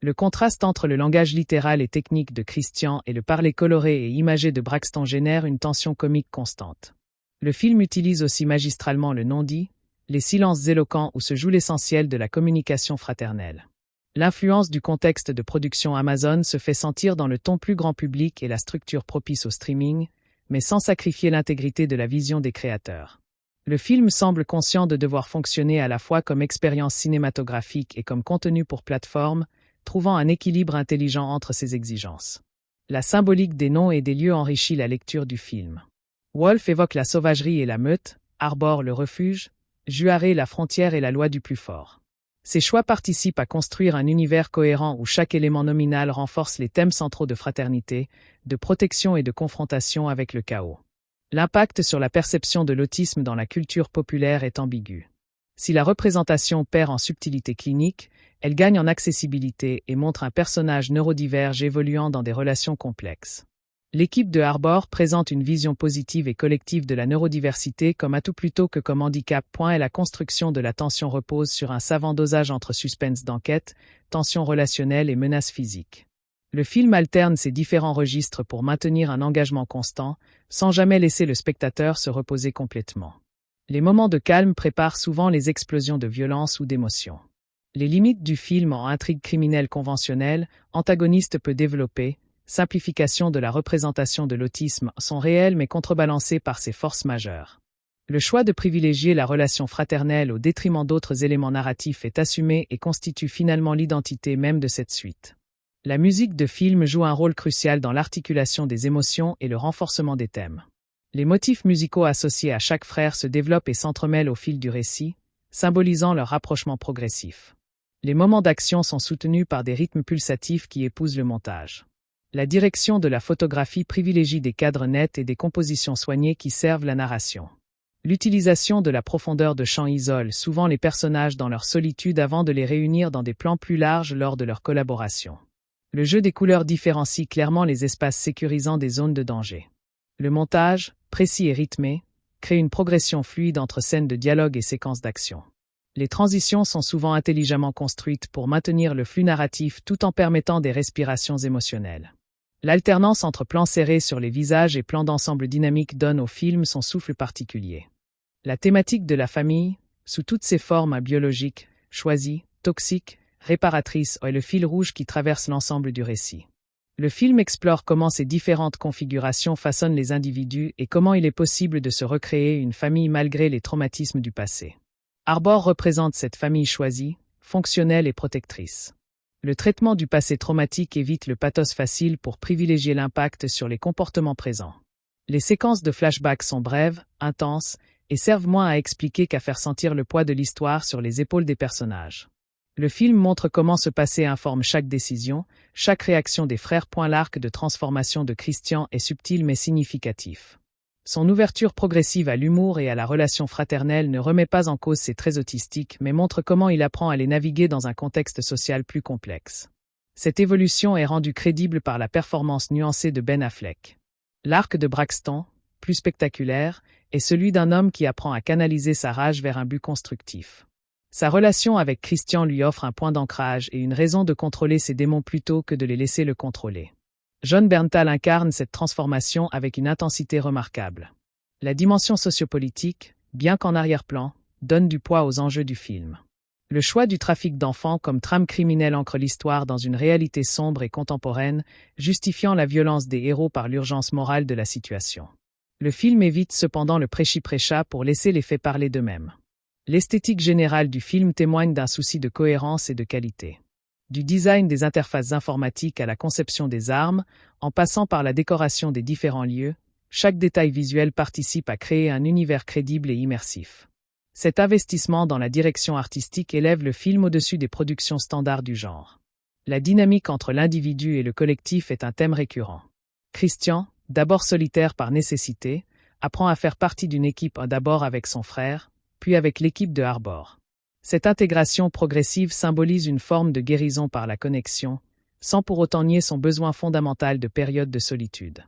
Le contraste entre le langage littéral et technique de Christian et le parler coloré et imagé de Braxton génère une tension comique constante. Le film utilise aussi magistralement le non-dit, les silences éloquents où se joue l'essentiel de la communication fraternelle. L'influence du contexte de production Amazon se fait sentir dans le ton plus grand public et la structure propice au streaming, mais sans sacrifier l'intégrité de la vision des créateurs. Le film semble conscient de devoir fonctionner à la fois comme expérience cinématographique et comme contenu pour plateforme, trouvant un équilibre intelligent entre ces exigences. La symbolique des noms et des lieux enrichit la lecture du film. Wolf évoque la sauvagerie et la meute, Arbor le refuge, Juarez la frontière et la loi du plus fort. Ces choix participent à construire un univers cohérent où chaque élément nominal renforce les thèmes centraux de fraternité, de protection et de confrontation avec le chaos. L'impact sur la perception de l'autisme dans la culture populaire est ambigu. Si la représentation perd en subtilité clinique, elle gagne en accessibilité et montre un personnage neurodiverge évoluant dans des relations complexes. L'équipe de Arbor présente une vision positive et collective de la neurodiversité comme atout plutôt que comme handicap. Et la construction de la tension repose sur un savant dosage entre suspense d'enquête, tension relationnelle et menace physique. Le film alterne ces différents registres pour maintenir un engagement constant, sans jamais laisser le spectateur se reposer complètement. Les moments de calme préparent souvent les explosions de violence ou d'émotion. Les limites du film en intrigue criminelle conventionnelle, antagoniste peu développée, simplification de la représentation de l'autisme sont réelles mais contrebalancées par ses forces majeures. Le choix de privilégier la relation fraternelle au détriment d'autres éléments narratifs est assumé et constitue finalement l'identité même de cette suite. La musique de film joue un rôle crucial dans l'articulation des émotions et le renforcement des thèmes. Les motifs musicaux associés à chaque frère se développent et s'entremêlent au fil du récit, symbolisant leur rapprochement progressif. Les moments d'action sont soutenus par des rythmes pulsatifs qui épousent le montage. La direction de la photographie privilégie des cadres nets et des compositions soignées qui servent la narration. L'utilisation de la profondeur de champ isole souvent les personnages dans leur solitude avant de les réunir dans des plans plus larges lors de leur collaboration. Le jeu des couleurs différencie clairement les espaces sécurisant des zones de danger. Le montage, précis et rythmé, crée une progression fluide entre scènes de dialogue et séquences d'action. Les transitions sont souvent intelligemment construites pour maintenir le flux narratif tout en permettant des respirations émotionnelles. L'alternance entre plans serrés sur les visages et plans d'ensemble dynamiques donne au film son souffle particulier. La thématique de la famille, sous toutes ses formes biologiques, choisies, toxiques, réparatrices, est le fil rouge qui traverse l'ensemble du récit. Le film explore comment ces différentes configurations façonnent les individus et comment il est possible de se recréer une famille malgré les traumatismes du passé. Arbor représente cette famille choisie, fonctionnelle et protectrice. Le traitement du passé traumatique évite le pathos facile pour privilégier l'impact sur les comportements présents. Les séquences de flashback sont brèves, intenses, et servent moins à expliquer qu'à faire sentir le poids de l'histoire sur les épaules des personnages. Le film montre comment ce passé informe chaque décision, chaque réaction des frères. L'arc de transformation de Christian est subtil mais significatif. Son ouverture progressive à l'humour et à la relation fraternelle ne remet pas en cause ses traits autistiques mais montre comment il apprend à les naviguer dans un contexte social plus complexe. Cette évolution est rendue crédible par la performance nuancée de Ben Affleck. L'arc de Braxton, plus spectaculaire, est celui d'un homme qui apprend à canaliser sa rage vers un but constructif. Sa relation avec Christian lui offre un point d'ancrage et une raison de contrôler ses démons plutôt que de les laisser le contrôler. Jon Bernthal incarne cette transformation avec une intensité remarquable. La dimension sociopolitique, bien qu'en arrière-plan, donne du poids aux enjeux du film. Le choix du trafic d'enfants comme trame criminelle ancre l'histoire dans une réalité sombre et contemporaine, justifiant la violence des héros par l'urgence morale de la situation. Le film évite cependant le prêchi-prêcha pour laisser les faits parler d'eux-mêmes. L'esthétique générale du film témoigne d'un souci de cohérence et de qualité. Du design des interfaces informatiques à la conception des armes, en passant par la décoration des différents lieux, chaque détail visuel participe à créer un univers crédible et immersif. Cet investissement dans la direction artistique élève le film au-dessus des productions standards du genre. La dynamique entre l'individu et le collectif est un thème récurrent. Christian, d'abord solitaire par nécessité, apprend à faire partie d'une équipe d'abord avec son frère, puis avec l'équipe de Arbor. Cette intégration progressive symbolise une forme de guérison par la connexion, sans pour autant nier son besoin fondamental de période de solitude.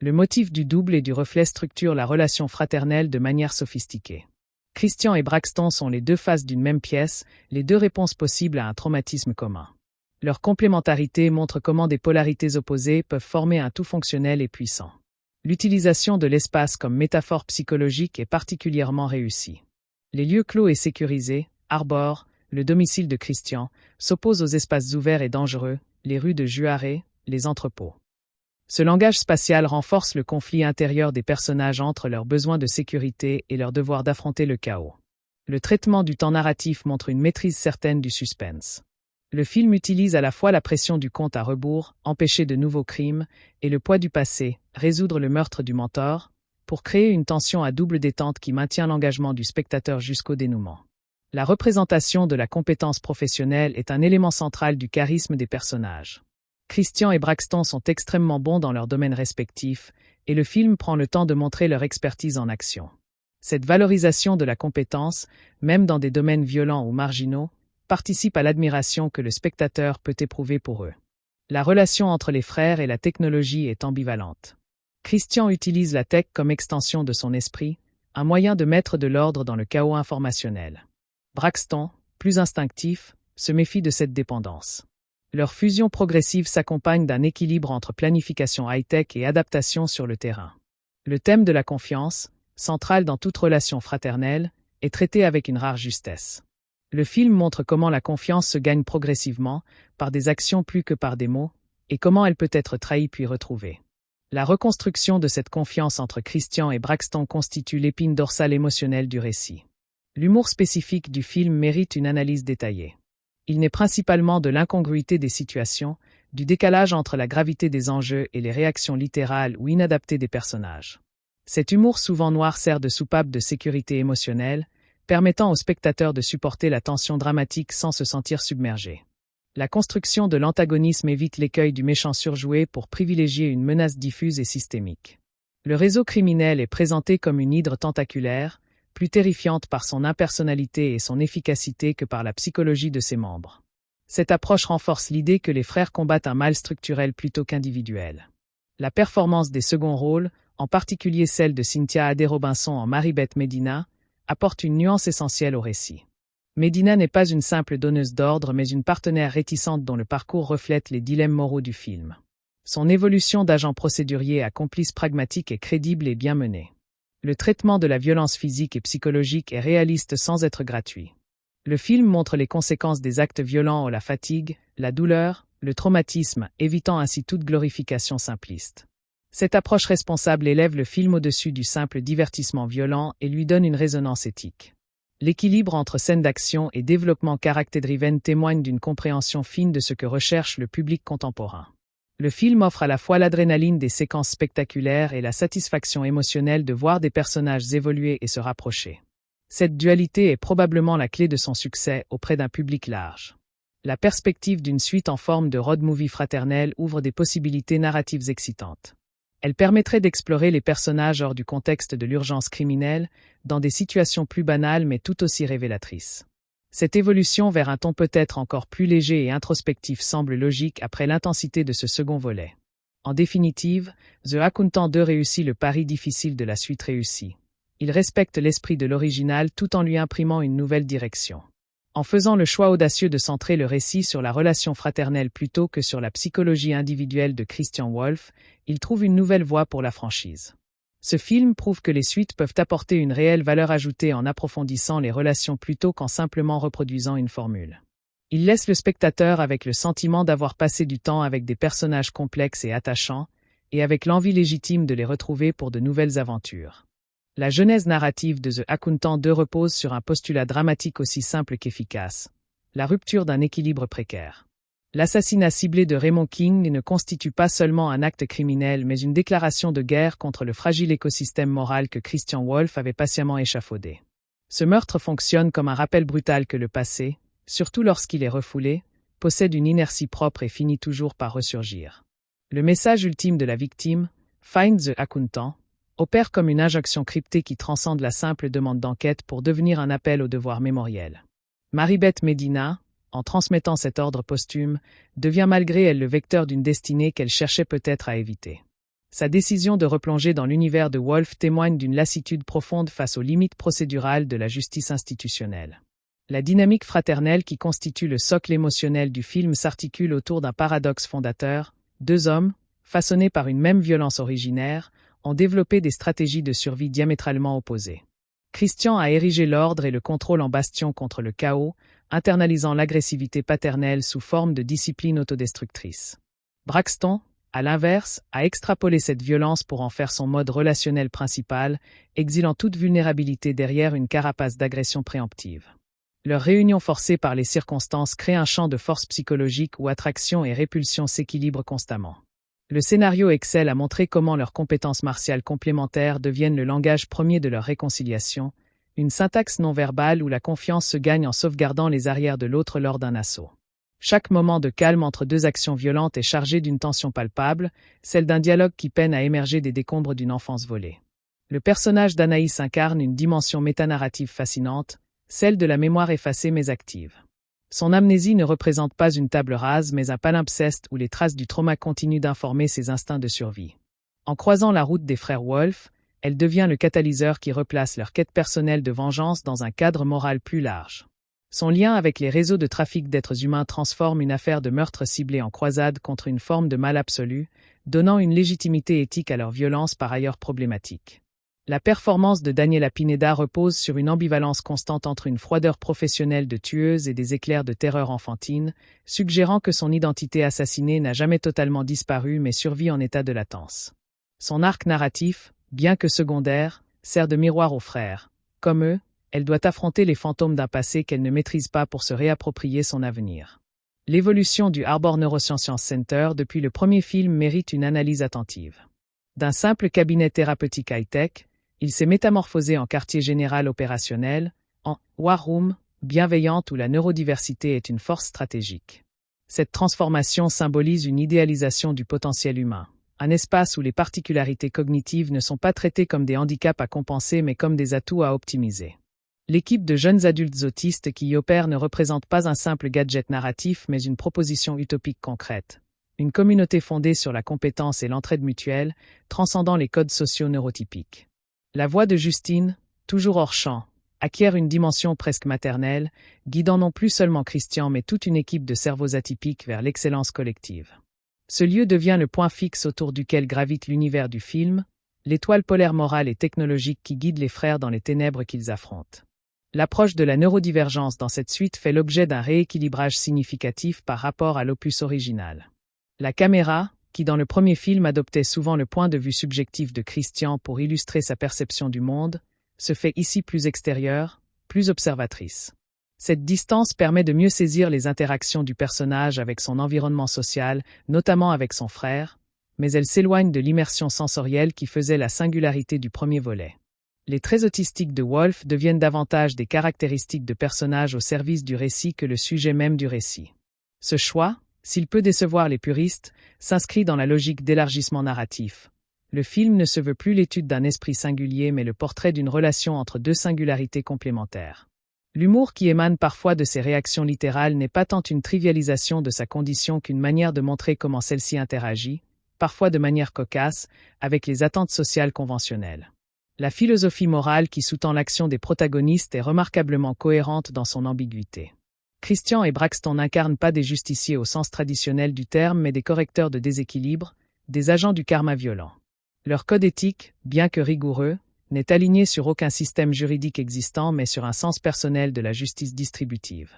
Le motif du double et du reflet structure la relation fraternelle de manière sophistiquée. Christian et Braxton sont les deux faces d'une même pièce, les deux réponses possibles à un traumatisme commun. Leur complémentarité montre comment des polarités opposées peuvent former un tout fonctionnel et puissant. L'utilisation de l'espace comme métaphore psychologique est particulièrement réussie. Les lieux clos et sécurisés, Arbor, le domicile de Christian, s'opposent aux espaces ouverts et dangereux, les rues de Juarez, les entrepôts. Ce langage spatial renforce le conflit intérieur des personnages entre leurs besoins de sécurité et leur devoir d'affronter le chaos. Le traitement du temps narratif montre une maîtrise certaine du suspense. Le film utilise à la fois la pression du compte à rebours, empêcher de nouveaux crimes, et le poids du passé, résoudre le meurtre du mentor, pour créer une tension à double détente qui maintient l'engagement du spectateur jusqu'au dénouement. La représentation de la compétence professionnelle est un élément central du charisme des personnages. Christian et Braxton sont extrêmement bons dans leurs domaines respectifs, et le film prend le temps de montrer leur expertise en action. Cette valorisation de la compétence, même dans des domaines violents ou marginaux, participe à l'admiration que le spectateur peut éprouver pour eux. La relation entre les frères et la technologie est ambivalente. Christian utilise la tech comme extension de son esprit, un moyen de mettre de l'ordre dans le chaos informationnel. Braxton, plus instinctif, se méfie de cette dépendance. Leur fusion progressive s'accompagne d'un équilibre entre planification high-tech et adaptation sur le terrain. Le thème de la confiance, central dans toute relation fraternelle, est traité avec une rare justesse. Le film montre comment la confiance se gagne progressivement, par des actions plus que par des mots, et comment elle peut être trahie puis retrouvée. La reconstruction de cette confiance entre Christian et Braxton constitue l'épine dorsale émotionnelle du récit. L'humour spécifique du film mérite une analyse détaillée. Il naît principalement de l'incongruité des situations, du décalage entre la gravité des enjeux et les réactions littérales ou inadaptées des personnages. Cet humour souvent noir sert de soupape de sécurité émotionnelle, permettant au spectateur de supporter la tension dramatique sans se sentir submergé. La construction de l'antagonisme évite l'écueil du méchant surjoué pour privilégier une menace diffuse et systémique. Le réseau criminel est présenté comme une hydre tentaculaire, plus terrifiante par son impersonnalité et son efficacité que par la psychologie de ses membres. Cette approche renforce l'idée que les frères combattent un mal structurel plutôt qu'individuel. La performance des seconds rôles, en particulier celle de Cynthia Ade Robinson en Maribeth Medina, apporte une nuance essentielle au récit. Medina n'est pas une simple donneuse d'ordre mais une partenaire réticente dont le parcours reflète les dilemmes moraux du film. Son évolution d'agent procédurier à complice pragmatique est crédible et bien menée. Le traitement de la violence physique et psychologique est réaliste sans être gratuit. Le film montre les conséquences des actes violents ou la fatigue, la douleur, le traumatisme, évitant ainsi toute glorification simpliste. Cette approche responsable élève le film au-dessus du simple divertissement violent et lui donne une résonance éthique. L'équilibre entre scènes d'action et développement character-driven témoigne d'une compréhension fine de ce que recherche le public contemporain. Le film offre à la fois l'adrénaline des séquences spectaculaires et la satisfaction émotionnelle de voir des personnages évoluer et se rapprocher. Cette dualité est probablement la clé de son succès auprès d'un public large. La perspective d'une suite en forme de road movie fraternel ouvre des possibilités narratives excitantes. Elle permettrait d'explorer les personnages hors du contexte de l'urgence criminelle, dans des situations plus banales mais tout aussi révélatrices. Cette évolution vers un ton peut-être encore plus léger et introspectif semble logique après l'intensité de ce second volet. En définitive, The Accountant 2 réussit le pari difficile de la suite réussie. Il respecte l'esprit de l'original tout en lui imprimant une nouvelle direction. En faisant le choix audacieux de centrer le récit sur la relation fraternelle plutôt que sur la psychologie individuelle de Christian Wolff, il trouve une nouvelle voie pour la franchise. Ce film prouve que les suites peuvent apporter une réelle valeur ajoutée en approfondissant les relations plutôt qu'en simplement reproduisant une formule. Il laisse le spectateur avec le sentiment d'avoir passé du temps avec des personnages complexes et attachants, et avec l'envie légitime de les retrouver pour de nouvelles aventures. La genèse narrative de The Accountant 2 repose sur un postulat dramatique aussi simple qu'efficace, la rupture d'un équilibre précaire. L'assassinat ciblé de Raymond King ne constitue pas seulement un acte criminel mais une déclaration de guerre contre le fragile écosystème moral que Christian Wolff avait patiemment échafaudé. Ce meurtre fonctionne comme un rappel brutal que le passé, surtout lorsqu'il est refoulé, possède une inertie propre et finit toujours par ressurgir. Le message ultime de la victime, Find the Accountant, opère comme une injonction cryptée qui transcende la simple demande d'enquête pour devenir un appel au devoir mémoriel. Maribeth Medina, en transmettant cet ordre posthume, devient malgré elle le vecteur d'une destinée qu'elle cherchait peut-être à éviter. Sa décision de replonger dans l'univers de Wolff témoigne d'une lassitude profonde face aux limites procédurales de la justice institutionnelle. La dynamique fraternelle qui constitue le socle émotionnel du film s'articule autour d'un paradoxe fondateur. Deux hommes, façonnés par une même violence originaire, ont développé des stratégies de survie diamétralement opposées. Christian a érigé l'ordre et le contrôle en bastion contre le chaos, internalisant l'agressivité paternelle sous forme de discipline autodestructrice. Braxton, à l'inverse, a extrapolé cette violence pour en faire son mode relationnel principal, exilant toute vulnérabilité derrière une carapace d'agression préemptive. Leur réunion forcée par les circonstances crée un champ de force psychologique où attraction et répulsion s'équilibrent constamment. Le scénario excelle à montrer comment leurs compétences martiales complémentaires deviennent le langage premier de leur réconciliation, une syntaxe non verbale où la confiance se gagne en sauvegardant les arrières de l'autre lors d'un assaut. Chaque moment de calme entre deux actions violentes est chargé d'une tension palpable, celle d'un dialogue qui peine à émerger des décombres d'une enfance volée. Le personnage d'Anaïs incarne une dimension métanarrative fascinante, celle de la mémoire effacée mais active. Son amnésie ne représente pas une table rase mais un palimpseste où les traces du trauma continuent d'informer ses instincts de survie. En croisant la route des frères Wolf, elle devient le catalyseur qui replace leur quête personnelle de vengeance dans un cadre moral plus large. Son lien avec les réseaux de trafic d'êtres humains transforme une affaire de meurtre ciblée en croisade contre une forme de mal absolu, donnant une légitimité éthique à leur violence par ailleurs problématique. La performance de Daniela Pineda repose sur une ambivalence constante entre une froideur professionnelle de tueuse et des éclairs de terreur enfantine, suggérant que son identité assassinée n'a jamais totalement disparu mais survit en état de latence. Son arc narratif, bien que secondaire, sert de miroir aux frères. Comme eux, elle doit affronter les fantômes d'un passé qu'elle ne maîtrise pas pour se réapproprier son avenir. L'évolution du Harbor Neuroscience Center depuis le premier film mérite une analyse attentive. D'un simple cabinet thérapeutique high-tech, il s'est métamorphosé en quartier général opérationnel, en War Room, bienveillante où la neurodiversité est une force stratégique. Cette transformation symbolise une idéalisation du potentiel humain, un espace où les particularités cognitives ne sont pas traitées comme des handicaps à compenser mais comme des atouts à optimiser. L'équipe de jeunes adultes autistes qui y opèrent ne représente pas un simple gadget narratif mais une proposition utopique concrète. Une communauté fondée sur la compétence et l'entraide mutuelle, transcendant les codes sociaux neurotypiques. La voix de Justine, toujours hors champ, acquiert une dimension presque maternelle, guidant non plus seulement Christian mais toute une équipe de cerveaux atypiques vers l'excellence collective. Ce lieu devient le point fixe autour duquel gravite l'univers du film, l'étoile polaire morale et technologique qui guide les frères dans les ténèbres qu'ils affrontent. L'approche de la neurodivergence dans cette suite fait l'objet d'un rééquilibrage significatif par rapport à l'opus original. La caméra, qui dans le premier film adoptait souvent le point de vue subjectif de Christian pour illustrer sa perception du monde, se fait ici plus extérieure, plus observatrice. Cette distance permet de mieux saisir les interactions du personnage avec son environnement social, notamment avec son frère, mais elle s'éloigne de l'immersion sensorielle qui faisait la singularité du premier volet. Les traits autistiques de Wolf deviennent davantage des caractéristiques de personnages au service du récit que le sujet même du récit. Ce choix, s'il peut décevoir les puristes, s'inscrit dans la logique d'élargissement narratif. Le film ne se veut plus l'étude d'un esprit singulier mais le portrait d'une relation entre deux singularités complémentaires. L'humour qui émane parfois de ses réactions littérales n'est pas tant une trivialisation de sa condition qu'une manière de montrer comment celle-ci interagit, parfois de manière cocasse, avec les attentes sociales conventionnelles. La philosophie morale qui sous-tend l'action des protagonistes est remarquablement cohérente dans son ambiguïté. Christian et Braxton n'incarnent pas des justiciers au sens traditionnel du terme mais des correcteurs de déséquilibre, des agents du karma violent. Leur code éthique, bien que rigoureux, n'est aligné sur aucun système juridique existant mais sur un sens personnel de la justice distributive.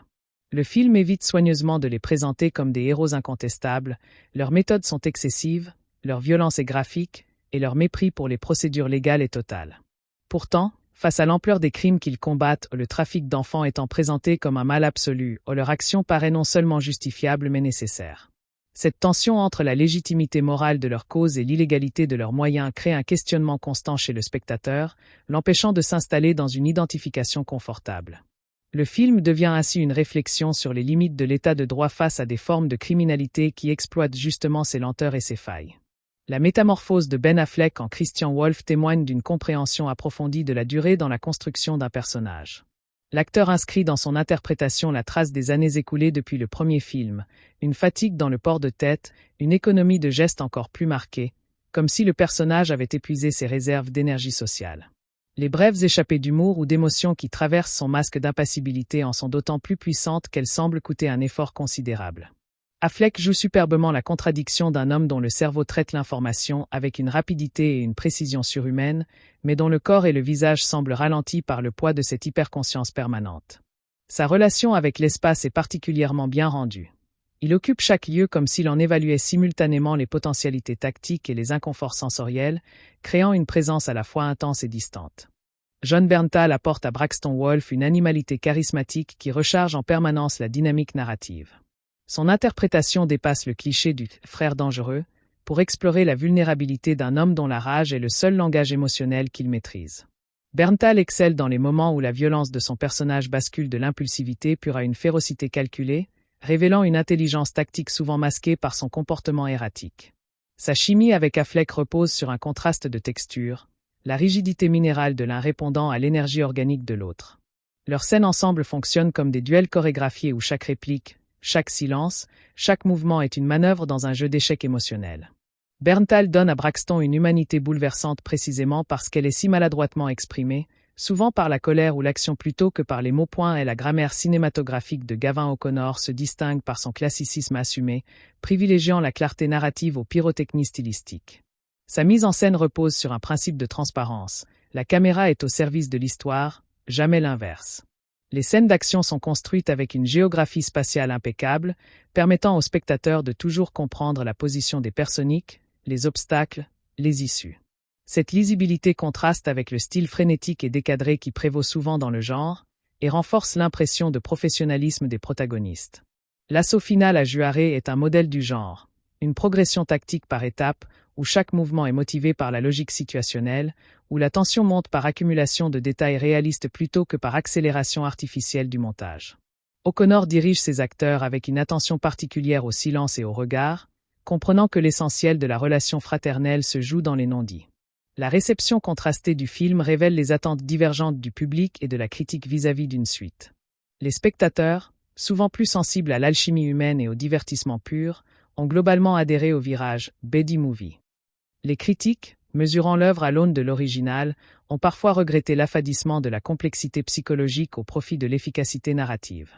Le film évite soigneusement de les présenter comme des héros incontestables, leurs méthodes sont excessives, leur violence est graphique, et leur mépris pour les procédures légales est total. Pourtant, face à l'ampleur des crimes qu'ils combattent, le trafic d'enfants étant présenté comme un mal absolu, leur action paraît non seulement justifiable mais nécessaire. Cette tension entre la légitimité morale de leur cause et l'illégalité de leurs moyens crée un questionnement constant chez le spectateur, l'empêchant de s'installer dans une identification confortable. Le film devient ainsi une réflexion sur les limites de l'état de droit face à des formes de criminalité qui exploitent justement ses lenteurs et ses failles. La métamorphose de Ben Affleck en Christian Wolf témoigne d'une compréhension approfondie de la durée dans la construction d'un personnage. L'acteur inscrit dans son interprétation la trace des années écoulées depuis le premier film, une fatigue dans le port de tête, une économie de gestes encore plus marquée, comme si le personnage avait épuisé ses réserves d'énergie sociale. Les brèves échappées d'humour ou d'émotion qui traversent son masque d'impassibilité en sont d'autant plus puissantes qu'elles semblent coûter un effort considérable. Affleck joue superbement la contradiction d'un homme dont le cerveau traite l'information avec une rapidité et une précision surhumaines, mais dont le corps et le visage semblent ralentis par le poids de cette hyperconscience permanente. Sa relation avec l'espace est particulièrement bien rendue. Il occupe chaque lieu comme s'il en évaluait simultanément les potentialités tactiques et les inconforts sensoriels, créant une présence à la fois intense et distante. Jon Bernthal apporte à Braxton Wolfe une animalité charismatique qui recharge en permanence la dynamique narrative. Son interprétation dépasse le cliché du « frère dangereux » pour explorer la vulnérabilité d'un homme dont la rage est le seul langage émotionnel qu'il maîtrise. Bernthal excelle dans les moments où la violence de son personnage bascule de l'impulsivité pure à une férocité calculée, révélant une intelligence tactique souvent masquée par son comportement erratique. Sa chimie avec Affleck repose sur un contraste de texture, la rigidité minérale de l'un répondant à l'énergie organique de l'autre. Leurs scènes ensemble fonctionnent comme des duels chorégraphiés où chaque réplique, chaque silence, chaque mouvement est une manœuvre dans un jeu d'échecs émotionnel. Bernthal donne à Braxton une humanité bouleversante précisément parce qu'elle est si maladroitement exprimée, souvent par la colère ou l'action plutôt que par les mots-points, et la grammaire cinématographique de Gavin O'Connor se distingue par son classicisme assumé, privilégiant la clarté narrative aux pyrotechnies stylistiques. Sa mise en scène repose sur un principe de transparence. La caméra est au service de l'histoire, jamais l'inverse. Les scènes d'action sont construites avec une géographie spatiale impeccable, permettant au spectateur de toujours comprendre la position des personniques, les obstacles, les issues. Cette lisibilité contraste avec le style frénétique et décadré qui prévaut souvent dans le genre, et renforce l'impression de professionnalisme des protagonistes. L'assaut final à Juarez est un modèle du genre, une progression tactique par étapes, où chaque mouvement est motivé par la logique situationnelle, où la tension monte par accumulation de détails réalistes plutôt que par accélération artificielle du montage. O'Connor dirige ses acteurs avec une attention particulière au silence et au regard, comprenant que l'essentiel de la relation fraternelle se joue dans les non-dits. La réception contrastée du film révèle les attentes divergentes du public et de la critique vis-à-vis d'une suite. Les spectateurs, souvent plus sensibles à l'alchimie humaine et au divertissement pur, ont globalement adhéré au virage « Buddy Movie ». Les critiques, mesurant l'œuvre à l'aune de l'original, ont parfois regretté l'affadissement de la complexité psychologique au profit de l'efficacité narrative.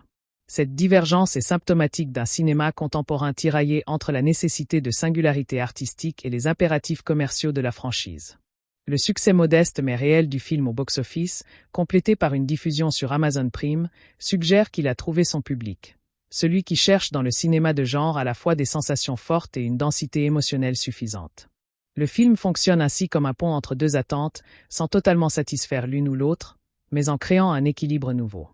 Cette divergence est symptomatique d'un cinéma contemporain tiraillé entre la nécessité de singularité artistique et les impératifs commerciaux de la franchise. Le succès modeste mais réel du film au box-office, complété par une diffusion sur Amazon Prime, suggère qu'il a trouvé son public. Celui qui cherche dans le cinéma de genre à la fois des sensations fortes et une densité émotionnelle suffisante. Le film fonctionne ainsi comme un pont entre deux attentes, sans totalement satisfaire l'une ou l'autre, mais en créant un équilibre nouveau.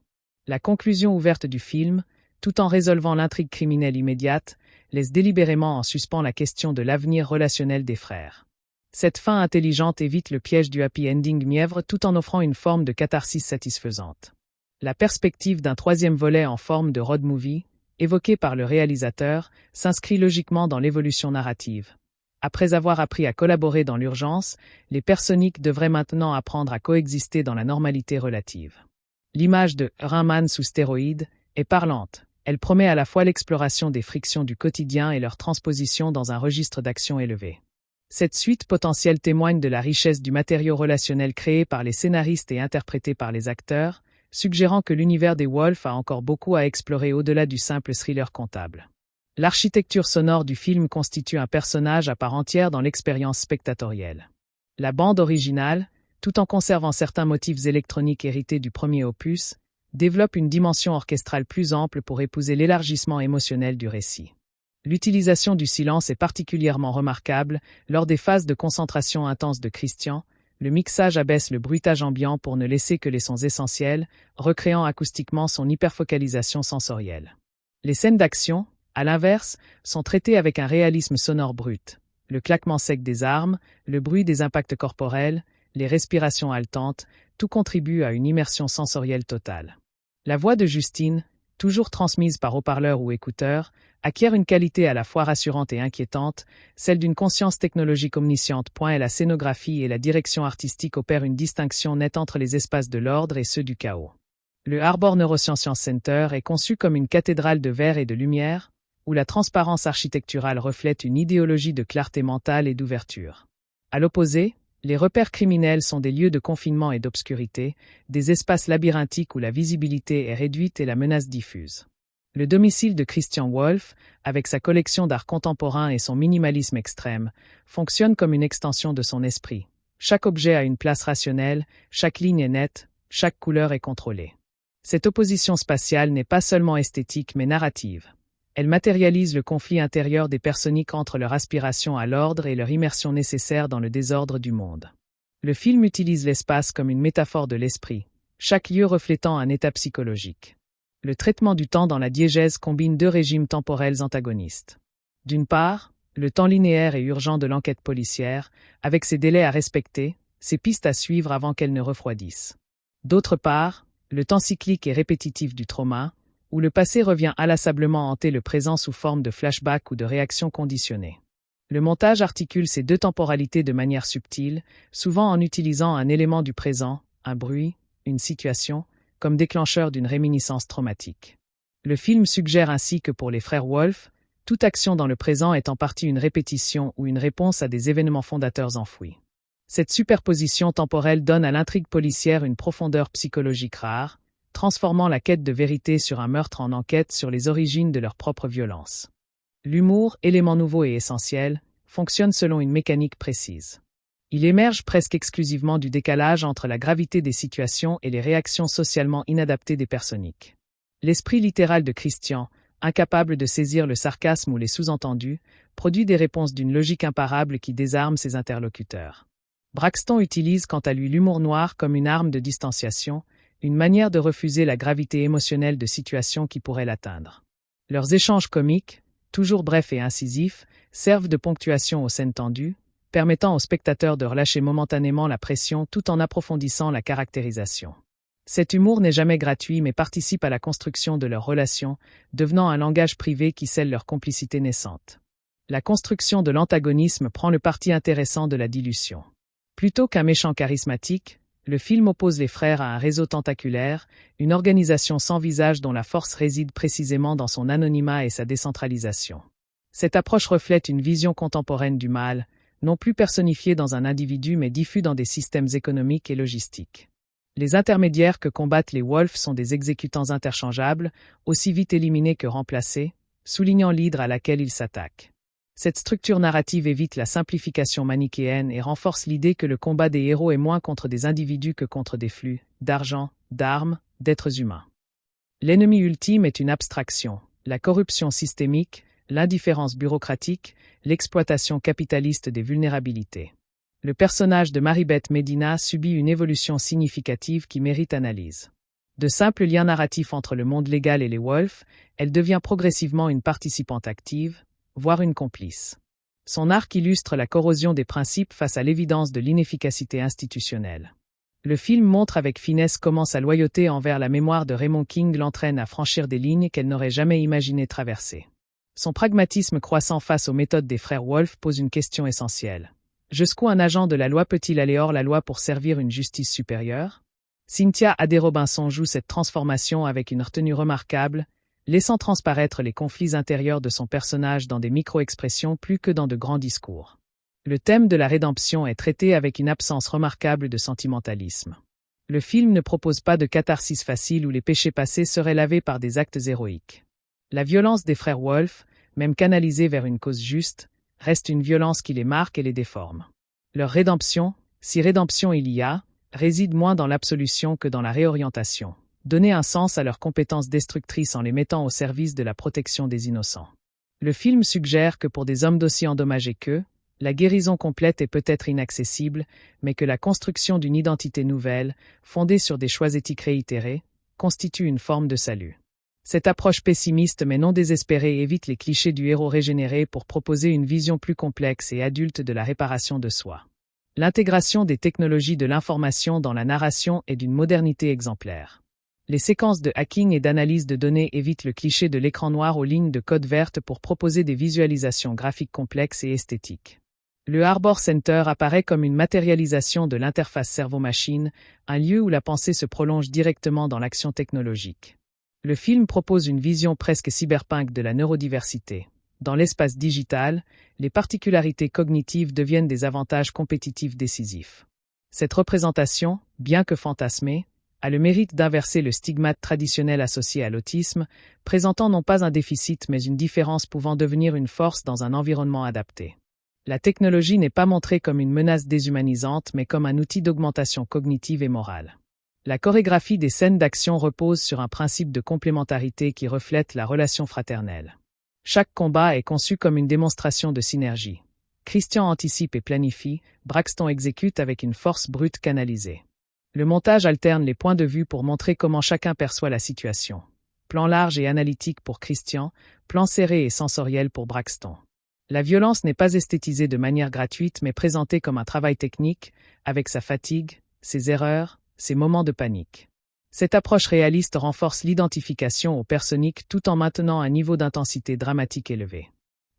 La conclusion ouverte du film, tout en résolvant l'intrigue criminelle immédiate, laisse délibérément en suspens la question de l'avenir relationnel des frères. Cette fin intelligente évite le piège du happy ending mièvre tout en offrant une forme de catharsis satisfaisante. La perspective d'un troisième volet en forme de road movie, évoqué par le réalisateur, s'inscrit logiquement dans l'évolution narrative. Après avoir appris à collaborer dans l'urgence, les personniques devraient maintenant apprendre à coexister dans la normalité relative. L'image de « Rain Man sous stéroïdes » est parlante. Elle promet à la fois l'exploration des frictions du quotidien et leur transposition dans un registre d'action élevé. Cette suite potentielle témoigne de la richesse du matériau relationnel créé par les scénaristes et interprété par les acteurs, suggérant que l'univers des Wolfe a encore beaucoup à explorer au-delà du simple thriller comptable. L'architecture sonore du film constitue un personnage à part entière dans l'expérience spectatorielle. La bande originale, tout en conservant certains motifs électroniques hérités du premier opus, développe une dimension orchestrale plus ample pour épouser l'élargissement émotionnel du récit. L'utilisation du silence est particulièrement remarquable lors des phases de concentration intense de Christian. Le mixage abaisse le bruitage ambiant pour ne laisser que les sons essentiels, recréant acoustiquement son hyperfocalisation sensorielle. Les scènes d'action, à l'inverse, sont traitées avec un réalisme sonore brut. Le claquement sec des armes, le bruit des impacts corporels, les respirations haletantes, tout contribue à une immersion sensorielle totale. La voix de Justine, toujours transmise par haut-parleur ou écouteur, acquiert une qualité à la fois rassurante et inquiétante, celle d'une conscience technologique omnisciente. La scénographie et la direction artistique opèrent une distinction nette entre les espaces de l'ordre et ceux du chaos. Le Harbor Neuroscience Center est conçu comme une cathédrale de verre et de lumière, où la transparence architecturale reflète une idéologie de clarté mentale et d'ouverture. À l'opposé, les repères criminels sont des lieux de confinement et d'obscurité, des espaces labyrinthiques où la visibilité est réduite et la menace diffuse. Le domicile de Christian Wolff, avec sa collection d'art contemporain et son minimalisme extrême, fonctionne comme une extension de son esprit. Chaque objet a une place rationnelle, chaque ligne est nette, chaque couleur est contrôlée. Cette opposition spatiale n'est pas seulement esthétique mais narrative. Elle matérialise le conflit intérieur des personniques entre leur aspiration à l'ordre et leur immersion nécessaire dans le désordre du monde. Le film utilise l'espace comme une métaphore de l'esprit, chaque lieu reflétant un état psychologique. Le traitement du temps dans la diégèse combine deux régimes temporels antagonistes. D'une part, le temps linéaire et urgent de l'enquête policière, avec ses délais à respecter, ses pistes à suivre avant qu'elles ne refroidissent. D'autre part, le temps cyclique et répétitif du trauma, où le passé revient inlassablement hanter le présent sous forme de flashbacks ou de réactions conditionnées. Le montage articule ces deux temporalités de manière subtile, souvent en utilisant un élément du présent, un bruit, une situation, comme déclencheur d'une réminiscence traumatique. Le film suggère ainsi que pour les frères Wolff, toute action dans le présent est en partie une répétition ou une réponse à des événements fondateurs enfouis. Cette superposition temporelle donne à l'intrigue policière une profondeur psychologique rare, transformant la quête de vérité sur un meurtre en enquête sur les origines de leur propre violence. L'humour, élément nouveau et essentiel, fonctionne selon une mécanique précise. Il émerge presque exclusivement du décalage entre la gravité des situations et les réactions socialement inadaptées des personniques. L'esprit littéral de Christian, incapable de saisir le sarcasme ou les sous-entendus, produit des réponses d'une logique imparable qui désarme ses interlocuteurs. Braxton utilise quant à lui l'humour noir comme une arme de distanciation, une manière de refuser la gravité émotionnelle de situations qui pourraient l'atteindre. Leurs échanges comiques, toujours brefs et incisifs, servent de ponctuation aux scènes tendues, permettant aux spectateurs de relâcher momentanément la pression tout en approfondissant la caractérisation. Cet humour n'est jamais gratuit mais participe à la construction de leur relation, devenant un langage privé qui scelle leur complicité naissante. La construction de l'antagonisme prend le parti intéressant de la dilution. Plutôt qu'un méchant charismatique, le film oppose les frères à un réseau tentaculaire, une organisation sans visage dont la force réside précisément dans son anonymat et sa décentralisation. Cette approche reflète une vision contemporaine du mal, non plus personnifié dans un individu mais diffus dans des systèmes économiques et logistiques. Les intermédiaires que combattent les Wolff sont des exécutants interchangeables, aussi vite éliminés que remplacés, soulignant l'hydre à laquelle ils s'attaquent. Cette structure narrative évite la simplification manichéenne et renforce l'idée que le combat des héros est moins contre des individus que contre des flux, d'argent, d'armes, d'êtres humains. L'ennemi ultime est une abstraction, la corruption systémique, l'indifférence bureaucratique, l'exploitation capitaliste des vulnérabilités. Le personnage de Maribeth Medina subit une évolution significative qui mérite analyse. De simples liens narratifs entre le monde légal et les Wolff, elle devient progressivement une participante active, voire une complice. Son arc illustre la corrosion des principes face à l'évidence de l'inefficacité institutionnelle. Le film montre avec finesse comment sa loyauté envers la mémoire de Raymond King l'entraîne à franchir des lignes qu'elle n'aurait jamais imaginé traverser. Son pragmatisme croissant face aux méthodes des frères Wolff pose une question essentielle. Jusqu'où un agent de la loi peut-il aller hors la loi pour servir une justice supérieure? Cynthia Adé-Robinson joue cette transformation avec une retenue remarquable, laissant transparaître les conflits intérieurs de son personnage dans des micro-expressions plus que dans de grands discours. Le thème de la rédemption est traité avec une absence remarquable de sentimentalisme. Le film ne propose pas de catharsis facile où les péchés passés seraient lavés par des actes héroïques. La violence des frères Wolff, même canalisée vers une cause juste, reste une violence qui les marque et les déforme. Leur rédemption, si rédemption il y a, réside moins dans l'absolution que dans la réorientation. Donner un sens à leurs compétences destructrices en les mettant au service de la protection des innocents. Le film suggère que pour des hommes d'aussi endommagés qu'eux, la guérison complète est peut-être inaccessible, mais que la construction d'une identité nouvelle, fondée sur des choix éthiques réitérés, constitue une forme de salut. Cette approche pessimiste mais non désespérée évite les clichés du héros régénéré pour proposer une vision plus complexe et adulte de la réparation de soi. L'intégration des technologies de l'information dans la narration est d'une modernité exemplaire. Les séquences de hacking et d'analyse de données évitent le cliché de l'écran noir aux lignes de code vertes pour proposer des visualisations graphiques complexes et esthétiques. Le Harbor Center apparaît comme une matérialisation de l'interface cerveau-machine, un lieu où la pensée se prolonge directement dans l'action technologique. Le film propose une vision presque cyberpunk de la neurodiversité. Dans l'espace digital, les particularités cognitives deviennent des avantages compétitifs décisifs. Cette représentation, bien que fantasmée, a le mérite d'inverser le stigmate traditionnel associé à l'autisme, présentant non pas un déficit mais une différence pouvant devenir une force dans un environnement adapté. La technologie n'est pas montrée comme une menace déshumanisante mais comme un outil d'augmentation cognitive et morale. La chorégraphie des scènes d'action repose sur un principe de complémentarité qui reflète la relation fraternelle. Chaque combat est conçu comme une démonstration de synergie. Christian anticipe et planifie, Braxton exécute avec une force brute canalisée. Le montage alterne les points de vue pour montrer comment chacun perçoit la situation. Plan large et analytique pour Christian, plan serré et sensoriel pour Braxton. La violence n'est pas esthétisée de manière gratuite mais présentée comme un travail technique, avec sa fatigue, ses erreurs, ses moments de panique. Cette approche réaliste renforce l'identification au personique tout en maintenant un niveau d'intensité dramatique élevé.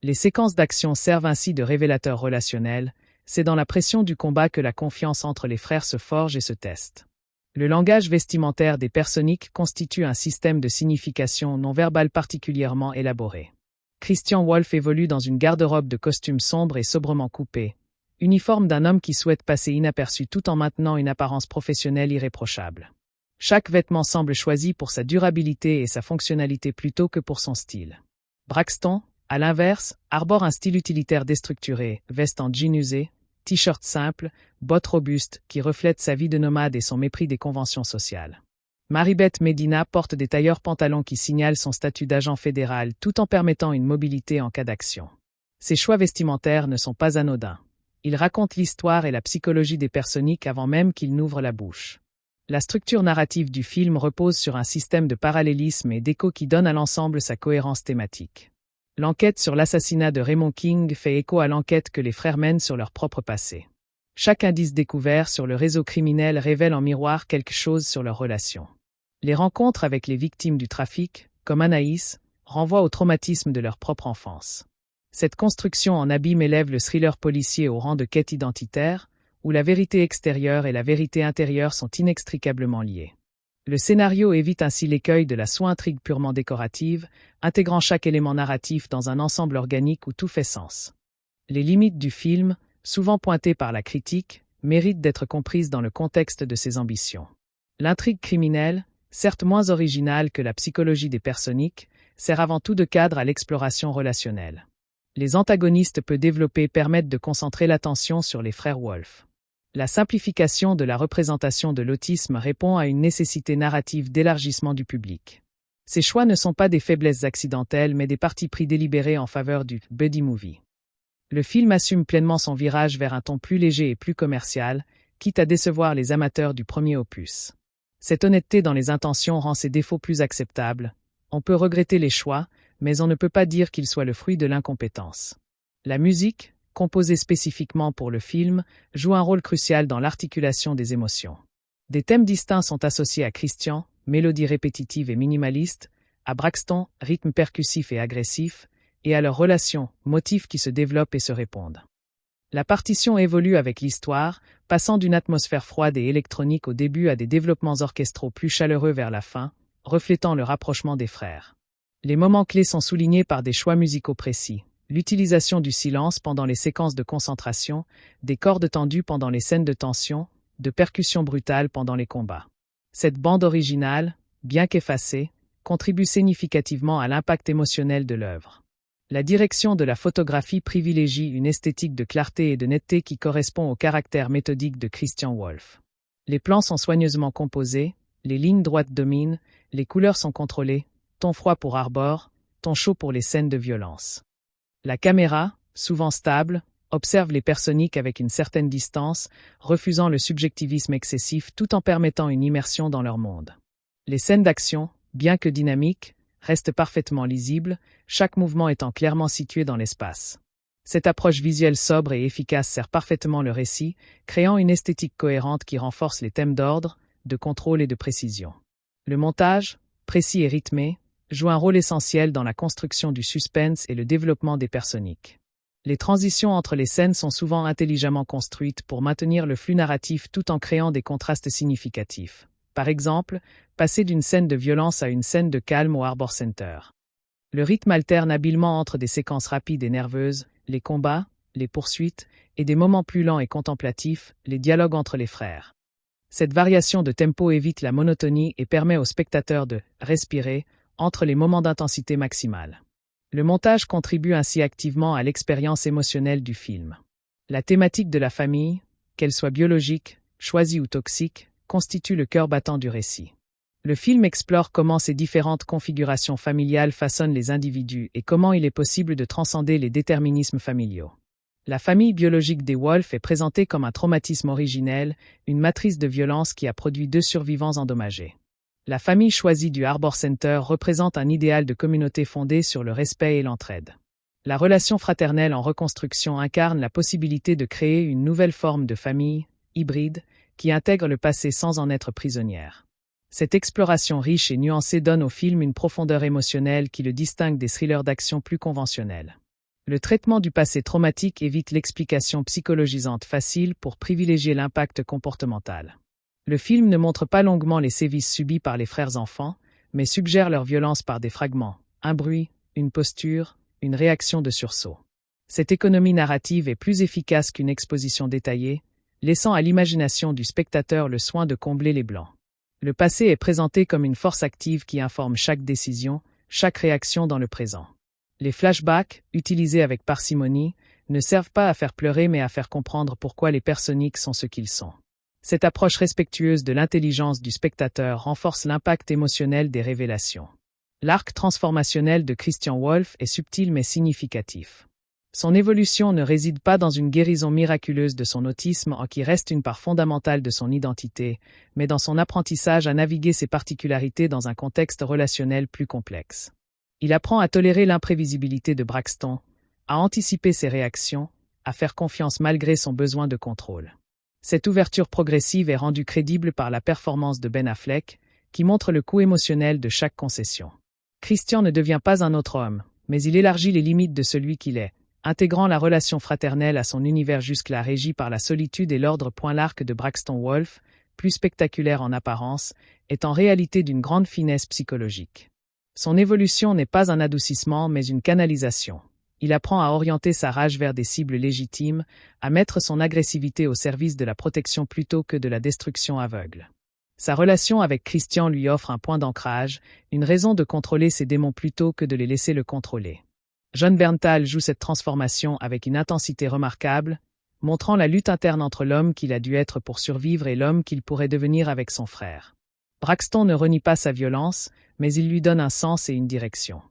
Les séquences d'action servent ainsi de révélateurs relationnels, c'est dans la pression du combat que la confiance entre les frères se forge et se teste. Le langage vestimentaire des personiques constitue un système de signification non verbale particulièrement élaboré. Christian Wolff évolue dans une garde-robe de costumes sombres et sobrement coupés, uniforme d'un homme qui souhaite passer inaperçu tout en maintenant une apparence professionnelle irréprochable. Chaque vêtement semble choisi pour sa durabilité et sa fonctionnalité plutôt que pour son style. Braxton, à l'inverse, arbore un style utilitaire déstructuré, veste en jean usé, t-shirt simple, bottes robustes qui reflètent sa vie de nomade et son mépris des conventions sociales. Maribeth Medina porte des tailleurs pantalons qui signalent son statut d'agent fédéral tout en permettant une mobilité en cas d'action. Ses choix vestimentaires ne sont pas anodins. Ils racontent l'histoire et la psychologie des personiques avant même qu'ils n'ouvrent la bouche. La structure narrative du film repose sur un système de parallélisme et d'écho qui donne à l'ensemble sa cohérence thématique. L'enquête sur l'assassinat de Raymond King fait écho à l'enquête que les frères mènent sur leur propre passé. Chaque indice découvert sur le réseau criminel révèle en miroir quelque chose sur leur relation. Les rencontres avec les victimes du trafic, comme Anaïs, renvoient au traumatisme de leur propre enfance. Cette construction en abîme élève le thriller policier au rang de quête identitaire, où la vérité extérieure et la vérité intérieure sont inextricablement liées. Le scénario évite ainsi l'écueil de la sous-intrigue purement décorative, intégrant chaque élément narratif dans un ensemble organique où tout fait sens. Les limites du film, souvent pointées par la critique, méritent d'être comprises dans le contexte de ses ambitions. L'intrigue criminelle, certes moins originale que la psychologie des personiques, sert avant tout de cadre à l'exploration relationnelle. Les antagonistes peu développés permettent de concentrer l'attention sur les frères Wolff. La simplification de la représentation de l'autisme répond à une nécessité narrative d'élargissement du public. Ces choix ne sont pas des faiblesses accidentelles mais des partis pris délibérés en faveur du « buddy movie ». Le film assume pleinement son virage vers un ton plus léger et plus commercial, quitte à décevoir les amateurs du premier opus. Cette honnêteté dans les intentions rend ses défauts plus acceptables. On peut regretter les choix, mais on ne peut pas dire qu'ils soient le fruit de l'incompétence. La musique, composée spécifiquement pour le film, joue un rôle crucial dans l'articulation des émotions. Des thèmes distincts sont associés à Christian, mélodie répétitive et minimaliste, à Braxton, rythme percussif et agressif, et à leur relation, motifs qui se développent et se répondent. La partition évolue avec l'histoire, passant d'une atmosphère froide et électronique au début à des développements orchestraux plus chaleureux vers la fin, reflétant le rapprochement des frères. Les moments clés sont soulignés par des choix musicaux précis. L'utilisation du silence pendant les séquences de concentration, des cordes tendues pendant les scènes de tension, de percussions brutales pendant les combats. Cette bande originale, bien qu'effacée, contribue significativement à l'impact émotionnel de l'œuvre. La direction de la photographie privilégie une esthétique de clarté et de netteté qui correspond au caractère méthodique de Christian Wolff. Les plans sont soigneusement composés, les lignes droites dominent, les couleurs sont contrôlées, ton froid pour Arbor, ton chaud pour les scènes de violence. La caméra, souvent stable, observe les personiques avec une certaine distance, refusant le subjectivisme excessif tout en permettant une immersion dans leur monde. Les scènes d'action, bien que dynamiques, restent parfaitement lisibles, chaque mouvement étant clairement situé dans l'espace. Cette approche visuelle sobre et efficace sert parfaitement le récit, créant une esthétique cohérente qui renforce les thèmes d'ordre, de contrôle et de précision. Le montage, précis et rythmé, joue un rôle essentiel dans la construction du suspense et le développement des personiques. Les transitions entre les scènes sont souvent intelligemment construites pour maintenir le flux narratif tout en créant des contrastes significatifs. Par exemple, passer d'une scène de violence à une scène de calme au Arbor Center. Le rythme alterne habilement entre des séquences rapides et nerveuses, les combats, les poursuites, et des moments plus lents et contemplatifs, les dialogues entre les frères. Cette variation de tempo évite la monotonie et permet au spectateur de respirer entre les moments d'intensité maximale. Le montage contribue ainsi activement à l'expérience émotionnelle du film. La thématique de la famille, qu'elle soit biologique, choisie ou toxique, constitue le cœur battant du récit. Le film explore comment ces différentes configurations familiales façonnent les individus et comment il est possible de transcender les déterminismes familiaux. La famille biologique des Wolf est présentée comme un traumatisme originel, une matrice de violence qui a produit 2 survivants endommagés. La famille choisie du Harbor Center représente un idéal de communauté fondé sur le respect et l'entraide. La relation fraternelle en reconstruction incarne la possibilité de créer une nouvelle forme de famille, hybride, qui intègre le passé sans en être prisonnière. Cette exploration riche et nuancée donne au film une profondeur émotionnelle qui le distingue des thrillers d'action plus conventionnels. Le traitement du passé traumatique évite l'explication psychologisante facile pour privilégier l'impact comportemental. Le film ne montre pas longuement les sévices subis par les frères enfants, mais suggère leur violence par des fragments, un bruit, une posture, une réaction de sursaut. Cette économie narrative est plus efficace qu'une exposition détaillée, laissant à l'imagination du spectateur le soin de combler les blancs. Le passé est présenté comme une force active qui informe chaque décision, chaque réaction dans le présent. Les flashbacks, utilisés avec parcimonie, ne servent pas à faire pleurer mais à faire comprendre pourquoi les personnages sont ce qu'ils sont. Cette approche respectueuse de l'intelligence du spectateur renforce l'impact émotionnel des révélations. L'arc transformationnel de Christian Wolf est subtil mais significatif. Son évolution ne réside pas dans une guérison miraculeuse de son autisme en qui reste une part fondamentale de son identité, mais dans son apprentissage à naviguer ses particularités dans un contexte relationnel plus complexe. Il apprend à tolérer l'imprévisibilité de Braxton, à anticiper ses réactions, à faire confiance malgré son besoin de contrôle. Cette ouverture progressive est rendue crédible par la performance de Ben Affleck, qui montre le coût émotionnel de chaque concession. Christian ne devient pas un autre homme, mais il élargit les limites de celui qu'il est, intégrant la relation fraternelle à son univers jusque-là régi par la solitude et l'ordre. L'arc de Braxton Wolf, plus spectaculaire en apparence, est en réalité d'une grande finesse psychologique. Son évolution n'est pas un adoucissement mais une canalisation. Il apprend à orienter sa rage vers des cibles légitimes, à mettre son agressivité au service de la protection plutôt que de la destruction aveugle. Sa relation avec Christian lui offre un point d'ancrage, une raison de contrôler ses démons plutôt que de les laisser le contrôler. Jon Bernthal joue cette transformation avec une intensité remarquable, montrant la lutte interne entre l'homme qu'il a dû être pour survivre et l'homme qu'il pourrait devenir avec son frère. Braxton ne renie pas sa violence, mais il lui donne un sens et une direction.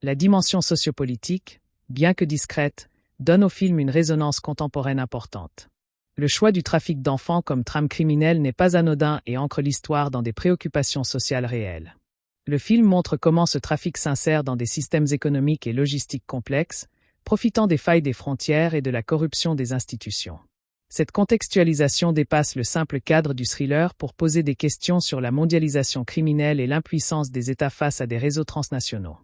La dimension sociopolitique, bien que discrète, donne au film une résonance contemporaine importante. Le choix du trafic d'enfants comme trame criminelle n'est pas anodin et ancre l'histoire dans des préoccupations sociales réelles. Le film montre comment ce trafic s'insère dans des systèmes économiques et logistiques complexes, profitant des failles des frontières et de la corruption des institutions. Cette contextualisation dépasse le simple cadre du thriller pour poser des questions sur la mondialisation criminelle et l'impuissance des États face à des réseaux transnationaux.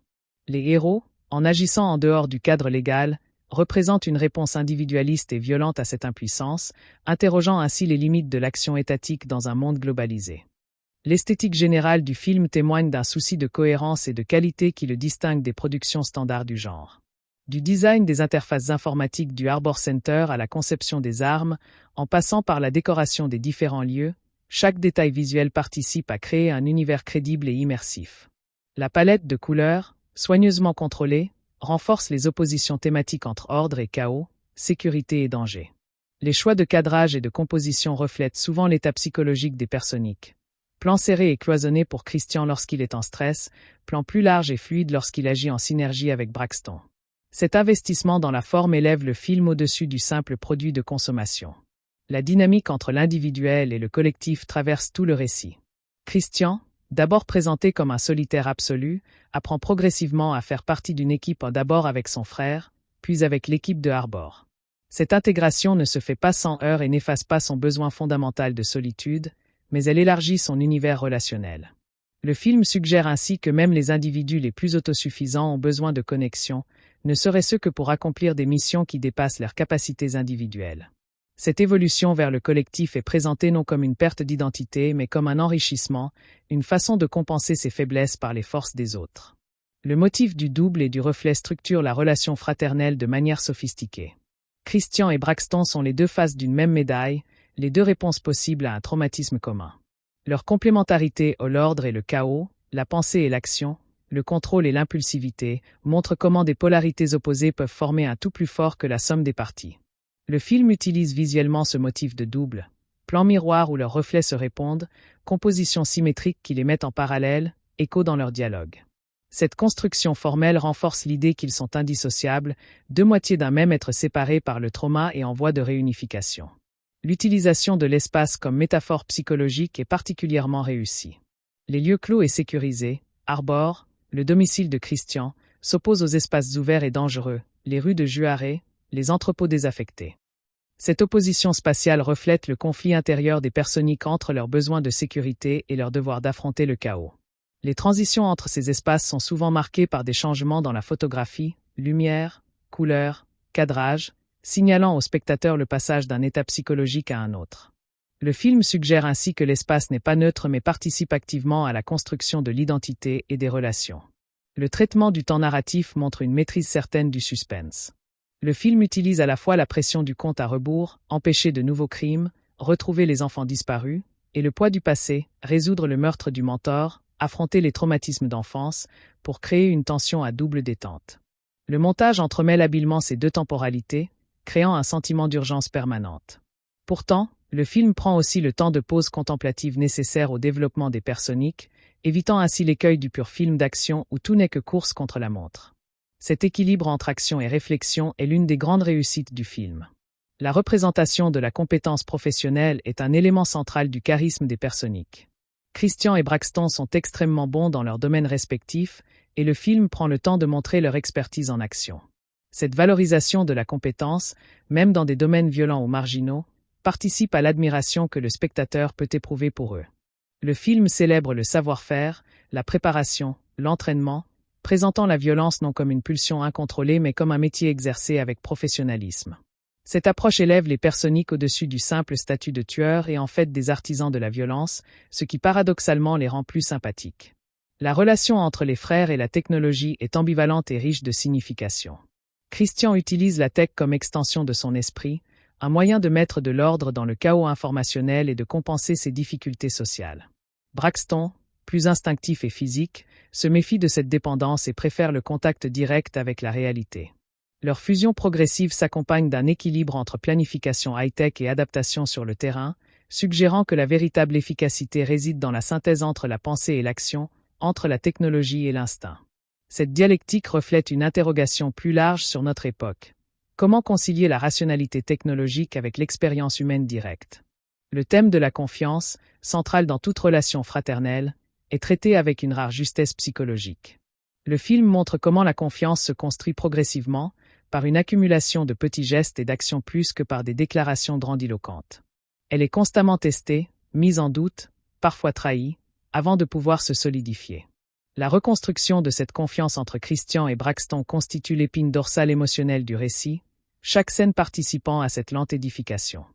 Les héros, en agissant en dehors du cadre légal, représentent une réponse individualiste et violente à cette impuissance, interrogeant ainsi les limites de l'action étatique dans un monde globalisé. L'esthétique générale du film témoigne d'un souci de cohérence et de qualité qui le distingue des productions standards du genre. Du design des interfaces informatiques du Harbor Center à la conception des armes, en passant par la décoration des différents lieux, chaque détail visuel participe à créer un univers crédible et immersif. La palette de couleurs, soigneusement contrôlée, renforce les oppositions thématiques entre ordre et chaos, sécurité et danger. Les choix de cadrage et de composition reflètent souvent l'état psychologique des personnages. Plan serré et cloisonné pour Christian lorsqu'il est en stress, plan plus large et fluide lorsqu'il agit en synergie avec Braxton. Cet investissement dans la forme élève le film au-dessus du simple produit de consommation. La dynamique entre l'individuel et le collectif traverse tout le récit. Christian, d'abord présenté comme un solitaire absolu, apprend progressivement à faire partie d'une équipe d'abord avec son frère, puis avec l'équipe de Harbor. Cette intégration ne se fait pas sans heurts et n'efface pas son besoin fondamental de solitude, mais elle élargit son univers relationnel. Le film suggère ainsi que même les individus les plus autosuffisants ont besoin de connexion, ne serait-ce que pour accomplir des missions qui dépassent leurs capacités individuelles. Cette évolution vers le collectif est présentée non comme une perte d'identité mais comme un enrichissement, une façon de compenser ses faiblesses par les forces des autres. Le motif du double et du reflet structure la relation fraternelle de manière sophistiquée. Christian et Braxton sont les deux faces d'une même médaille, les deux réponses possibles à un traumatisme commun. Leur complémentarité au l'ordre et le chaos, la pensée et l'action, le contrôle et l'impulsivité, montrent comment des polarités opposées peuvent former un tout plus fort que la somme des parties. Le film utilise visuellement ce motif de double, plan miroir où leurs reflets se répondent, composition symétrique qui les met en parallèle, écho dans leur dialogue. Cette construction formelle renforce l'idée qu'ils sont indissociables, deux moitiés d'un même être séparées par le trauma et en voie de réunification. L'utilisation de l'espace comme métaphore psychologique est particulièrement réussie. Les lieux clos et sécurisés, Arbor, le domicile de Christian, s'opposent aux espaces ouverts et dangereux, les rues de Juarez, les entrepôts désaffectés. Cette opposition spatiale reflète le conflit intérieur des personniques entre leurs besoins de sécurité et leur devoir d'affronter le chaos. Les transitions entre ces espaces sont souvent marquées par des changements dans la photographie, lumière, couleur, cadrage, signalant au spectateur le passage d'un état psychologique à un autre. Le film suggère ainsi que l'espace n'est pas neutre mais participe activement à la construction de l'identité et des relations. Le traitement du temps narratif montre une maîtrise certaine du suspense. Le film utilise à la fois la pression du compte à rebours, empêcher de nouveaux crimes, retrouver les enfants disparus, et le poids du passé, résoudre le meurtre du mentor, affronter les traumatismes d'enfance, pour créer une tension à double détente. Le montage entremêle habilement ces deux temporalités, créant un sentiment d'urgence permanente. Pourtant, le film prend aussi le temps de pause contemplative nécessaire au développement des personniques, évitant ainsi l'écueil du pur film d'action où tout n'est que course contre la montre. Cet équilibre entre action et réflexion est l'une des grandes réussites du film. La représentation de la compétence professionnelle est un élément central du charisme des personniques. Christian et Braxton sont extrêmement bons dans leurs domaines respectifs et le film prend le temps de montrer leur expertise en action. Cette valorisation de la compétence, même dans des domaines violents ou marginaux, participe à l'admiration que le spectateur peut éprouver pour eux. Le film célèbre le savoir-faire, la préparation, l'entraînement, présentant la violence non comme une pulsion incontrôlée mais comme un métier exercé avec professionnalisme. Cette approche élève les personniques au-dessus du simple statut de tueur et en fait des artisans de la violence, ce qui paradoxalement les rend plus sympathiques. La relation entre les frères et la technologie est ambivalente et riche de signification. Christian utilise la tech comme extension de son esprit, un moyen de mettre de l'ordre dans le chaos informationnel et de compenser ses difficultés sociales. Braxton, plus instinctif et physique, se méfie de cette dépendance et préfère le contact direct avec la réalité. Leur fusion progressive s'accompagne d'un équilibre entre planification high-tech et adaptation sur le terrain, suggérant que la véritable efficacité réside dans la synthèse entre la pensée et l'action, entre la technologie et l'instinct. Cette dialectique reflète une interrogation plus large sur notre époque. Comment concilier la rationalité technologique avec l'expérience humaine directe? Le thème de la confiance, central dans toute relation fraternelle, est traité avec une rare justesse psychologique. Le film montre comment la confiance se construit progressivement, par une accumulation de petits gestes et d'actions plus que par des déclarations grandiloquentes. Elle est constamment testée, mise en doute, parfois trahie, avant de pouvoir se solidifier. La reconstruction de cette confiance entre Christian et Braxton constitue l'épine dorsale émotionnelle du récit, chaque scène participant à cette lente édification.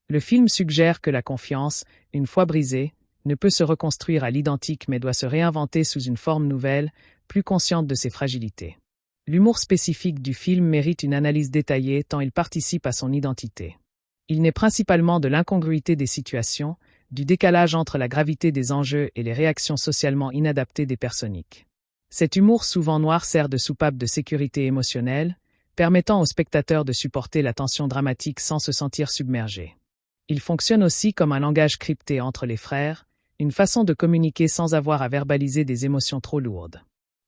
Le film suggère que la confiance, une fois brisée, ne peut se reconstruire à l'identique mais doit se réinventer sous une forme nouvelle, plus consciente de ses fragilités. L'humour spécifique du film mérite une analyse détaillée tant il participe à son identité. Il naît principalement de l'incongruité des situations, du décalage entre la gravité des enjeux et les réactions socialement inadaptées des personniques. Cet humour souvent noir sert de soupape de sécurité émotionnelle, permettant au spectateur de supporter la tension dramatique sans se sentir submergé. Il fonctionne aussi comme un langage crypté entre les frères, une façon de communiquer sans avoir à verbaliser des émotions trop lourdes.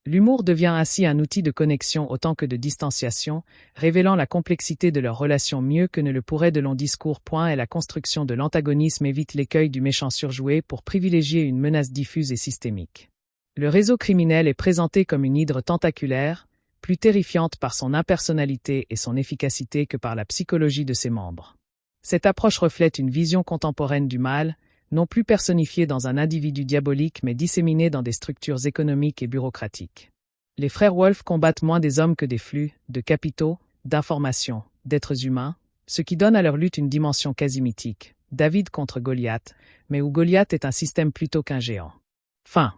L'humour devient ainsi un outil de connexion autant que de distanciation, révélant la complexité de leur relation mieux que ne le pourrait de longs discours. Et la construction de l'antagonisme évite l'écueil du méchant surjoué pour privilégier une menace diffuse et systémique. Le réseau criminel est présenté comme une hydre tentaculaire, plus terrifiante par son impersonnalité et son efficacité que par la psychologie de ses membres. Cette approche reflète une vision contemporaine du mal, non plus personnifié dans un individu diabolique mais disséminé dans des structures économiques et bureaucratiques. Les frères Wolf combattent moins des hommes que des flux, de capitaux, d'informations, d'êtres humains, ce qui donne à leur lutte une dimension quasi mythique, David contre Goliath, mais où Goliath est un système plutôt qu'un géant. Fin.